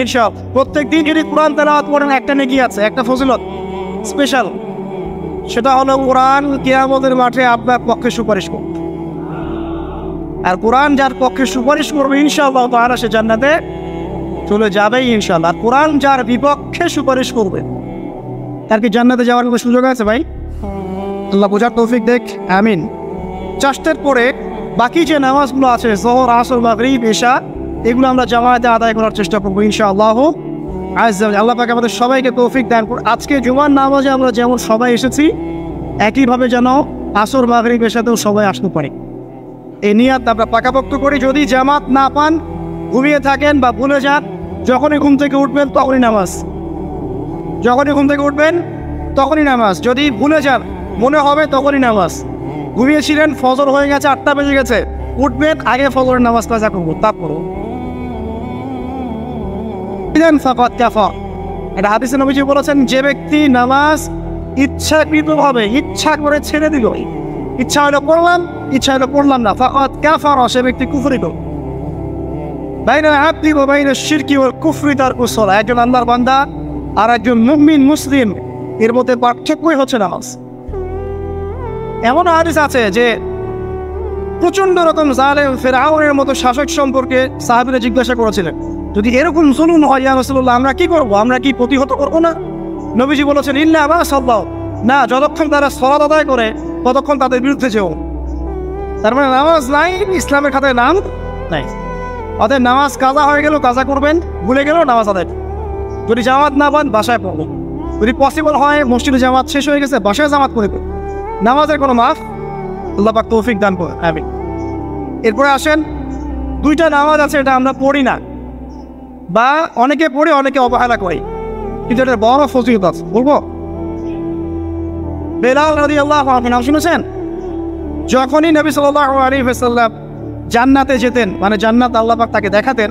ইনশাআল্লাহ। প্রত্যেক দিন যদি কোরআন তেলাওয়াত করেন একটা নেকি আছে, একটা ফজিলত স্পেশাল, সেটা হলো কোরআন কিয়ামতের মাঠে আপনার পক্ষে সুপারিশ করবে। আর কোরআন যার পক্ষে সুপারিশ করবে ইনশাআল্লাহ তাআলা সে জান্নাতে চলে যাবেই ইনশাআল্লাহ। আর কোরআন যার বিপক্ষে সুপারিশ করবে তার কি জান্নাতে যাওয়ার কোনো সুযোগ আছে ভাই? আল্লাহ বোঝার তৌফিক দেখ, আমিন। চাশতের পরে বাকি যে নামাজগুলো আছে, যোহর, আসর, মাগরিব, ইশা, এগুলো আমরা জামায়াতে আদায় করার চেষ্টা করবো ইনশাআল্লাহ আজ্জা ওয়া জাল্লা। আল্লাহ পাক আমাদের সবাইকে তৌফিক দান করুন। আজকে জুমার নামাজে আমরা যেমন সবাই এসেছি, একইভাবে যেন আসর, মাগরিব, ইশাতেও সবাই আসতে পারি, এই নিয়াত আমরা পাকাপোক্ত করি। যদি জামাত না পান, ঘুমিয়ে থাকেন বা ভুলে যান, যখনই ঘুম থেকে উঠবেন তখনই নামাজ, যখনই ঘুম থেকে উঠবেন তখনই নামাজ, যদি ভুলে যান মনে হবে তখনই নামাজ। ঘুমিয়েছিলেন, ফজর হয়ে গেছে, 8টা বেজে গেছে, উঠবেন, আগে ফজরের নামাজ কাজা করবো, তারপর ফাকাত কাফা। এটা হাদিসে নবীজি বলেছেন, যে ব্যক্তি নামাজ ইচ্ছাকৃতভাবে ইচ্ছা করে ছেড়ে দিল, ইচ্ছা হলো পড়লাম, ইচ্ছা হলো পড়লাম না, ফাকাত কাফারা, সে ব্যক্তি কুফরি করল। বাইনা আবদি ওয়া বাইনা শিরকি ওয়াল কুফরি তারকুস সালাহ, একজন আল্লাহর বান্দা আর একজন মুমিন মুসলিম, এর মধ্যে পার্থক্যই হচ্ছে নামাজ। এমন হাদিস আছে যে প্রচন্ড রকম জালেম ফিরআউনের মতো শাসক সম্পর্কে সাহাবীরা জিজ্ঞাসা করেছিলেন, যদি এরকম জুলুম হয় ইয়া রাসূলুল্লাহ, আমরা কি করব? আমরা কি প্রতিহত করব না? নবীজি বলেছেন, ইল্লা মা সাল্লাহ, না, যতক্ষণ তারা সালাত আদায় করে ততক্ষণ তাদের বিরুদ্ধে যেও। তার মানে নামাজ নাই, ইসলামের খাতায় নাম নাই। অতএব নামাজ কাজা হয়ে গেল কাজা করবেন, ভুলে গেলেও নামাজ আদায়। যদি জামাত না পান বাসায় পড়বেন, যদি পসিবল হয় মসজিদে জামাত শেষ হয়ে গেছে বাসায় জামাত করে দেবেন, নামাজের কোনো মাফ আল্লাহ পাক তৌফিক দান করে, আমিন। এরপরে আসেন, 2টা নামাজ আছে এটা আমরা পড়ি না, বা অনেকে পড়ি অনেকে অবহেলা করি, কিন্তু এটা বড় ফজিলত আছে, বলবো। বেলাল রাদিয়াল্লাহু আনহু নাম শুনেছেন? যখনই নবী সাল্লাল্লাহু আলাইহি ওয়াসাল্লাম জান্নাতে যেতেন, মানে জান্নাত আল্লাহ পাক তাকে দেখাতেন,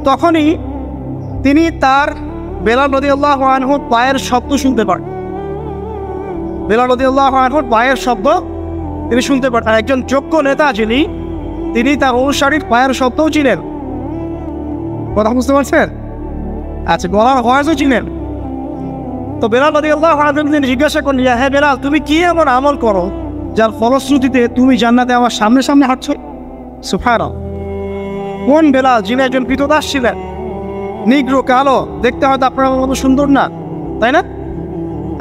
তখনই তিনি তার বেলাল রাদিয়াল্লাহু আনহুর পায়ের শব্দ শুনতে পান। বেলাল রাদিয়াল্লাহু আনহুর পায়ের শব্দ তিনি শুনতে পারতেন। একজন যোগ্য নেতা যিনি, তিনি তার অনুসারীর পায়ের শব্দও চিনেন। কথা বুঝতে পারছেন? আচ্ছা, গলার আওয়াজও চিনেন। তো বেলাল রাদিয়াল্লাহু আনহু তিনি জিজ্ঞাসা করলেন, হ্যাঁ বেলাল, তুমি কি এমন আমল করো যার ফলশ্রুতিতে তুমি জান্নাতে আমার সামনে সামনে হাঁটছো? সুবহানাল্লাহ। কোন বেলাল? যিনি একজন ক্রীতদাস ছিলেন, নিগ্রো, কালো, দেখতে হয়তো আপনার মতো সুন্দর না, তাই না?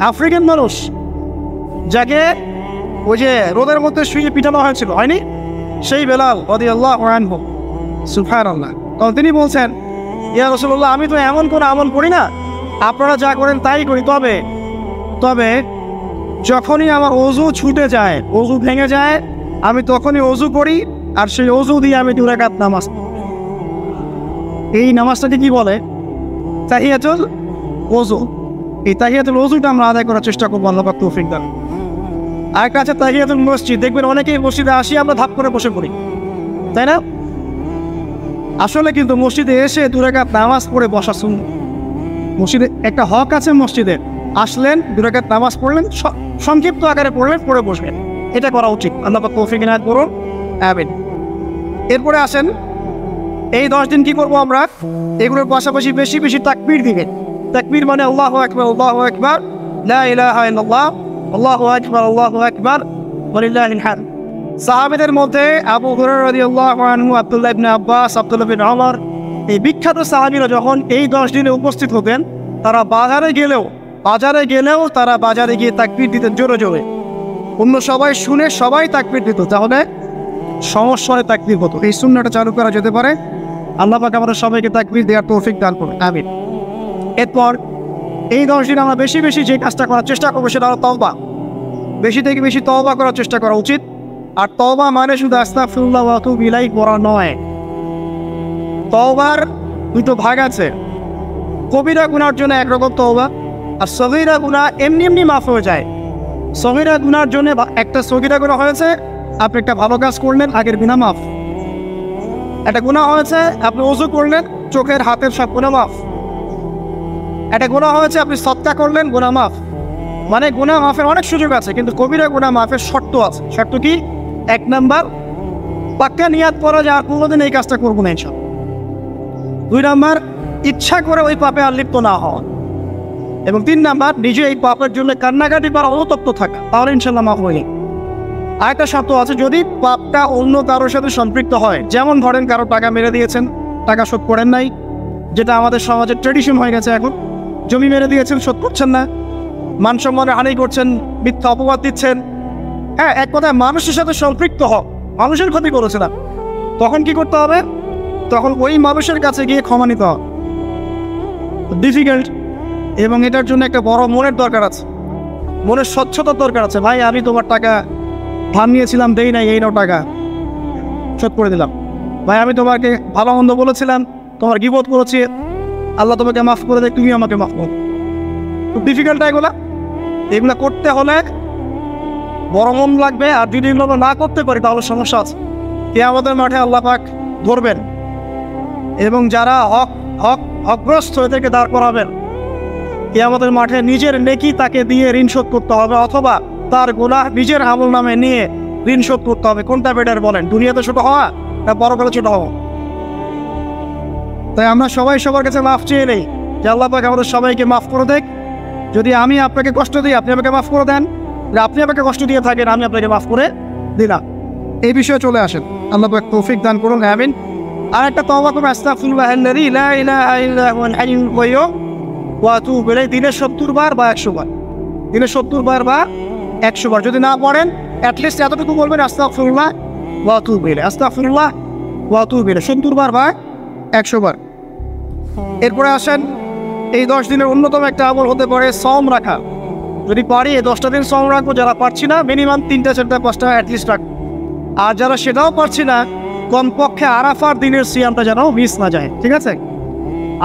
আফ্রিকান মানুষ, যাকে ওই যে রোদের মধ্যে শুয়ে পিটানো হয়েছিল, হয়নি? সেই বেলাল রাদিয়াল্লাহু আনহু। সুবহানাল্লাহ। তখন তিনি বলছেন, ইয়া রাসূলুল্লাহ, আমি তো এমন কোনো আমল করি না, আপনারা যা করেন তাই করি। তবে যখনই আমার ওযু ছুটে যায়, ওযু ভেঙে যায়, আমি তখনই ওযু করি, আর সেই ওযু দিয়ে আমি 2 রাকাত নামাজ। এই নামাজটাকে কি বলে? তাহিয়াতুল ওযু। এই তাহিয়াতুল ওযুটা আমরা আদায় করার চেষ্টা করবো, আল্লাহ পাক তৌফিক দান। আরেকটা আছে তাহিয়াতুল মসজিদ। দেখবেন অনেকেই মসজিদে আসি আমরা ধাপ করে বসে পড়ি, তাই না? আসলে কিন্তু মসজিদে এসে 2 রাকাত নামাজ পড়ে বসা সুন্নাত। মসজিদে একটা হক আছে, মসজিদে আসলেন, 2 রাকাত নামাজ পড়লেন, সংক্ষিপ্ত আকারে পড়লেন, পড়ে বসবেন, এটা করা উচিত। আল্লাহ পাক তৌফিক ইনায়াত করুন, আমিন। এরপরে আসেন, এই 10 দিন কি করবো আমরা? এগুলোর পাশাপাশি বেশি বেশি তাকবীর দিবেন। তাকবীর মানে আল্লাহু আকবার, আল্লাহু আকবার, লা ইলাহা ইল্লাল্লাহ, আল্লাহু আকবার, আল্লাহু আকবার, ওয়ালিল্লাহিল হামদ। সাহাবীদের মধ্যে আবু হুরায়রা রাদিয়াল্লাহু আনহু, আব্দুল্লাহ ইবনে আব্বাস, আব্দুল্লাহ বিন ওমর, এই বিখ্যাত সাহাবীরা যখন এই 10 দিনে উপস্থিত হতেন, তারা বাজারে গেলেও তারা বাজারে গিয়ে তাকবীর দিতেন জোরে জোরে। অন্য সবাই শুনে সবাই তাকবীর দিত, তাহলে সমস্বরে তাকবীর হতো। এই সুন্নাহটা চালু করা যেতে পারে। আল্লাহ পাক আমাদের সবাইকে তাকবীর দেওয়ার তৌফিক দান করুন, আমিন। এরপর এই 10 দিন আমরা বেশি বেশি যে কাজটা করার চেষ্টা করবো সেটা হলো তওবা। বেশি থেকে বেশি তওবা করার চেষ্টা করা উচিত। আর তওবা মানে শুধু আস্তাগফিরুল্লাহ ওয়া আতুবু ইলাইহি পড়া নয়। তওবার 2টো ভাগ আছে। কবিরা গুনার জন্য একরকম তওবা, আর সগীরা গুনাহ এমনি এমনি মাফ হয়ে যায়। সগীরা গুনার জন্য একটা সগীরা গুনাহ হয়েছে, আপনি একটা ভালো কাজ করলেন, আগের গুনাহ মাফ। একটা গুনাহ হয়েছে, আপনি ওযু করলেন, চোখের হাতের সব গুনাহ মাফ। একটা গুনাহ হয়েছে, আপনি সদকা করলেন, গুনাহ মাফ। মানে গুনাহ মাফের অনেক সুযোগ আছে, কিন্তু কবিরা গুনাহ মাফের শর্ত আছে। শর্ত কি? 1 নাম্বার, পাক্কা নিয়াত করা যে আর কোনোদিন এই কাজটা করবো না ইনশাআল্লাহ। 2 নাম্বার, ইচ্ছা করে ওই পাপে আর লিপ্ত না হওয়া। এবং 3 নাম্বার, নিজে এই পাপের জন্য কান্নাকাটি বা অনুতপ্ত থাকা, তাহলে ইনশাআল্লাহ মাফ হয়নি। আরেকটা শর্ত আছে, যদি পাপটা অন্য কারোর সাথে সম্পৃক্ত হয়, যেমন ধরেন কারো টাকা মেরে দিয়েছেন, টাকা শোধ করেন নাই, যেটা আমাদের সমাজের ট্রেডিশন হয়ে গেছে এখন। জমি মেরে দিয়েছেন, শোধ করছেন না, মান সম্মানে হানি করছেন, মিথ্যা অপবাদ দিচ্ছেন। হ্যাঁ, এক কথায় মানুষের সাথে সম্পৃক্ত হও, মানুষের ক্ষতি করেছে না, তখন কি করতে হবে? তখন ওই মানুষের কাছে গিয়ে ক্ষমা নিতে হবে। ডিফিকাল্ট, এবং এটার জন্য একটা বড় মনের দরকার আছে, মনের স্বচ্ছতার দরকার আছে। ভাই, আমি তোমার টাকা ধার নিয়েছিলাম, দেই নাই, এই নাও টাকা, শোধ করে দিলাম। ভাই, আমি তোমাকে ভালো মন্দ বলেছিলাম, তোমার গীবত করেছি, আল্লাহ তোমাকে মাফ করে দেয়, তুমি আমাকে মাফ করো। খুব ডিফিকাল্ট এগুলা করতে হলে বড় মন লাগবে। আর যদি এগুলো না করতে পারি তাহলে সমস্যা আছে। কিয়ামতের মাঠে আল্লাহ পাক ধরবেন, এবং যারা হকগ্রস্ত এদেরকে দাঁড় করাবেন। কিয়ামতের মাঠে নিজের নেকি তাকে দিয়ে ঋণ শোধ করতে হবে, অথবা তার গুনাহ নিজের আমল নামে নিয়ে ঋণ শোধ করতে হবে। কোনটা বেটার বলেন? দুনিয়াতে ছোট হওয়া না পরকালে ছোট হওয়া? তাই আমরা সবাই সবার কাছে মাফ চেয়ে নেই, যে আল্লাহ পাক আমাদের সবাইকে মাফ করে দেখ। যদি আমি আপনাকে কষ্ট দিই, আপনি আমাকে মাফ করে দেন। আপনি আমাকে কষ্ট দিয়ে থাকেন, আমি আপনাকে মাফ করে দিলাম। এই বিষয়ে চলে আসেন, আল্লাহ পাক তৌফিক দান করুন, আমিন। আর একটা তওবা করুন, আস্তাগফিরুল্লাহাল্লাযী লা ইলাহা ইল্লা হুয়াল হাইয়ুল কাইয়্যুম ওয়া আতুবু ইলাইহি, দিনে 70 বার বা 100 বার, দিনে 70 বার বা 100 বার। যদি না পড়েন, অ্যাটলিস্ট এতটুকু বলবেন, আস্তাগফিরুল্লাহ ওয়া আতুবু ইলাইহি, আস্তাগফিরুল্লাহ ওয়া আতুবু ইলাইহি, 70 বার বা 100 বার। এরপরে আসেন, এই 10 দিনের অন্যতম একটা আমল হতে পারে সওম রাখা। যদি পারি এই 10টা দিন সওম রাখবো, যারা পারছি না মিনিমাম 3টা 4টা 5টা অ্যাটলিস্ট রাখবো। আর যারা সেটাও পারছি না, কমপক্ষে আরাফার দিনের সিয়ামটা যেন মিস না যায়, ঠিক আছে?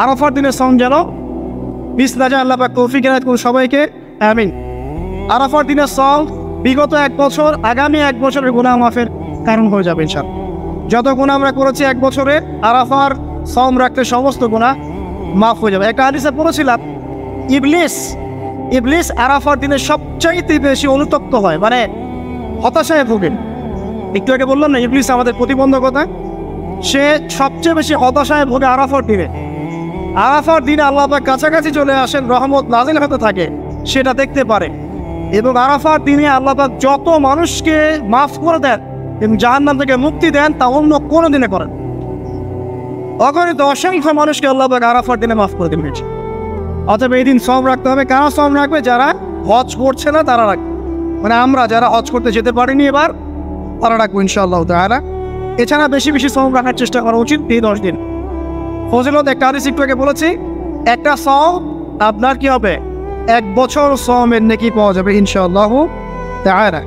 আরাফার দিনের সওম যেন মিস না যায়। আল্লাহ পাক তৌফিক ইনায়াত করুন সবাইকে, আমিন। আরাফার দিনের সওম বিগত 1 বছর, আগামী 1 বছরের গুনাহ মাফের কারণ হয়ে যাবে ইনশাআল্লাহ। যত গুনাহ আমরা করেছি 1 বছরে, আরাফার সওম রাখতে সমস্ত গুনাহ মাফ হয়ে যাবে। একটা হাদিসে পড়েছিলাম, ইবলিস আরাফার দিনে সবচাইতে বেশি অনুতপ্ত হয়, মানে হতাশায় ভোগেন। একটু আগে বললাম না, ইবলিস আমাদের প্রতিবন্ধকতা, সে সবচেয়ে বেশি হতাশায় ভোগে আরাফার দিনে। আরাফার দিনে আল্লাহ পাক কাছাকাছি চলে আসেন, রহমত নাজিল হতে থাকে, সেটা দেখতে পারে। এবং আরাফার দিনে আল্লাহ পাক যত মানুষকে মাফ করে দেন এবং জাহান্নাম থেকে মুক্তি দেন, তা অন্য কোনো দিনে করেন। অগণিত অসংখ্য মানুষকে আল্লাহ পাক আরাফার দিনে মাফ করে দেবেন। অতএব এই দিন সওম রাখতে হবে। কারা সওম রাখবে? যারা হজ করছে না তারা রাখবে, মানে আমরা যারা হজ করতে যেতে পারিনি এবার, তারা রাখবো ইনশাআল্লাহ তাআলা। এছাড়া বেশি বেশি সওম রাখার চেষ্টা করা উচিত এই 10 দিন। ফজিলত একটা হাদিস একটু আগে বলেছি, একটা সওম আপনার কি হবে? 1 বছর সওমের নেকি পাওয়া যাবে ইনশাআল্লাহ তাআলা।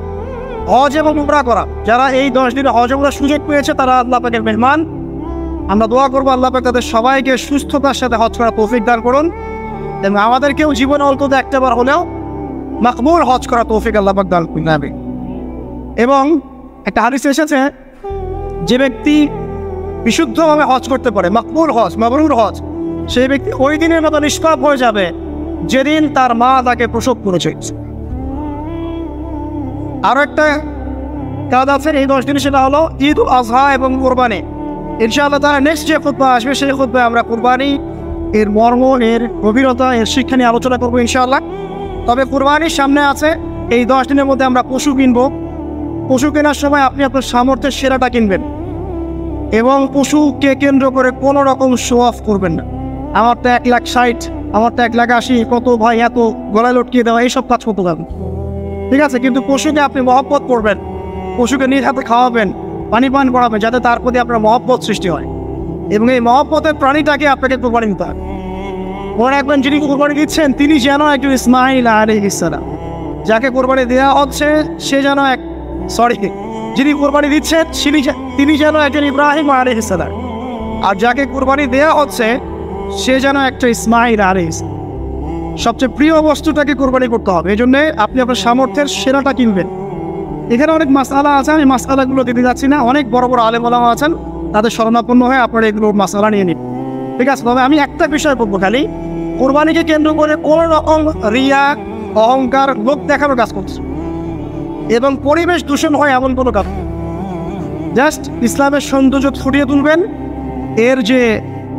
হজ এবং উমরা করা, যারা এই 10 দিনে হজ উমরা সুযোগ পেয়েছে তারা আল্লাহ পাকের মেহমান। আমরা দোয়া করবো আল্লাহ পাক তাদের সবাইকে সুস্থতার সাথে হজ করার তৌফিক দান করুন, এবং আমাদেরকেও জীবনে অন্তত একটাবার হলেও মাকবুল হজ করার তৌফিক আল্লাহ পাক দান করুন। এবং একটা হাদিস এসেছে, যে ব্যক্তি বিশুদ্ধভাবে হজ করতে পারে, মাকবুল হজ, মাবরুর হজ, সেই ব্যক্তি ওই দিনের মতো নিষ্পাপ হয়ে যাবে যেদিন তার মা তাকে প্রসব করেছে। আরও একটা কাজ আছে এই 10 দিনে, সেটা হলো ঈদ উল আজহা এবং কোরবানি। ইনশাআল্লাহ তারা নেক্সট যে খুতবা আসবে সেই খুতবায় আমরা কোরবানি, এর মর্ম, এর গভীরতা, এর শিক্ষা নিয়ে আলোচনা করবো ইনশাআল্লাহ। তবে কোরবানির সামনে আছে, এই 10 দিনের মধ্যে আমরা পশু কিনবো। পশু কেনার সময় আপনি আপনার সামর্থ্যের সেরাটা কিনবেন, এবং পশুকে কেন্দ্র করে কোনো রকম শো অফ করবেন না। আমারটা 1,60,000, আমারটা 1,80,000, কত ভাই এত গলায় লটকিয়ে দেওয়া, এইসব কাজ করতে যাবেন, ঠিক আছে? কিন্তু পশুকে আপনি মহব্বত করবেন, পশুকে নিজ হাতে খাওয়াবেন, পানি পান করাবেন, যাতে তার প্রতি আপনার মহব্বত সৃষ্টি হয়। এবং এই মহব্বতের প্রাণীটাকে আপনাকে কোরবানি দিতে হবে। মনে রাখবেন, যিনি কোরবানি দিচ্ছেন তিনি যেন একজন ইসমাইল আলাইহিস সালাম, যাকে কোরবানি দেওয়া হচ্ছে সে যেন যিনি কোরবানি দিচ্ছেন তিনি যেন একজন ইব্রাহিম আলাইহিস সালাম, আর যাকে কোরবানি দেওয়া হচ্ছে সে যেন একটা ইসমাইল আলাইহিস সালাম। সবচেয়ে প্রিয় বস্তুটাকে কোরবানি করতে হবে। এই জন্যে আপনি আপনার সামর্থ্যের সেরাটা কিনবেন। এখানে অনেক মাসআলা আছে, আমি মাসআলাগুলো দিতে যাচ্ছি না। অনেক বড় বড় আলেম ওলামা আছেন, তাদের শরণাপন্ন হয়ে আপনারা এগুলোর মাসআলা নিয়ে নিন, ঠিক আছে? তবে আমি একটা বিষয় বলবো, খালি কোরবানিকে কেন্দ্র করে কোনো রকম রিয়া, অহংকার, লোক দেখানোর কাজ করছে এবং পরিবেশ দূষণ হয় এমন কোনো কাজ। জাস্ট ইসলামের সৌন্দর্য ফুটিয়ে তুলবেন, এর যে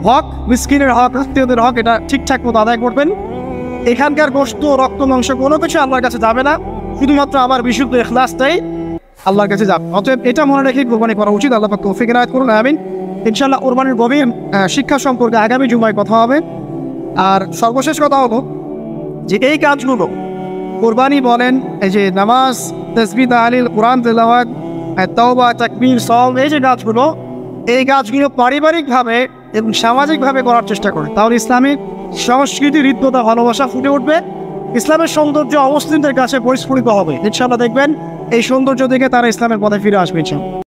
হক, মিসকিনের হক, আত্মীয়দের হক, এটা ঠিকঠাক মতো আদায় করবেন। এখানকার গোশত, রক্ত, মাংস কোনো কিছু আল্লাহর কাছে যাবে না, শুধুমাত্র আমার বিশুদ্ধ ইখলাসটাই আল্লাহর কাছে যাবে। অতএব এটা মনে রেখে কোরবানি করা উচিত। আল্লাহ পাক তৌফিক ইনায়াত করুন, আমিন। ইনশাআল্লাহ কোরবানির গভীর শিক্ষা সম্পর্কে আগামী জুমায় কথা হবে। আর সর্বশেষ কথা হলো যে এই কাজগুলো, কোরবানি বলেন, এই যে নামাজ, তাসবিহ, তাহলিল, কোরআন তেলাওয়াত, তাওবা, তাকবীর, সওম, এই যে কাজগুলো, এই কাজগুলো পারিবারিকভাবে এবং সামাজিকভাবে করার চেষ্টা করে, তাহলে ইসলামিক সংস্কৃতি, হৃদ্যতা, ভালোবাসা ফুটে উঠবে। ইসলামের সৌন্দর্য অমুসলিমদের কাছে পরিস্ফুটিত হবে। ইনশাআল্লাহ দেখবেন এই সৌন্দর্য দেখে তারা ইসলামের পথে ফিরে আসবে ইনশাআল্লাহ।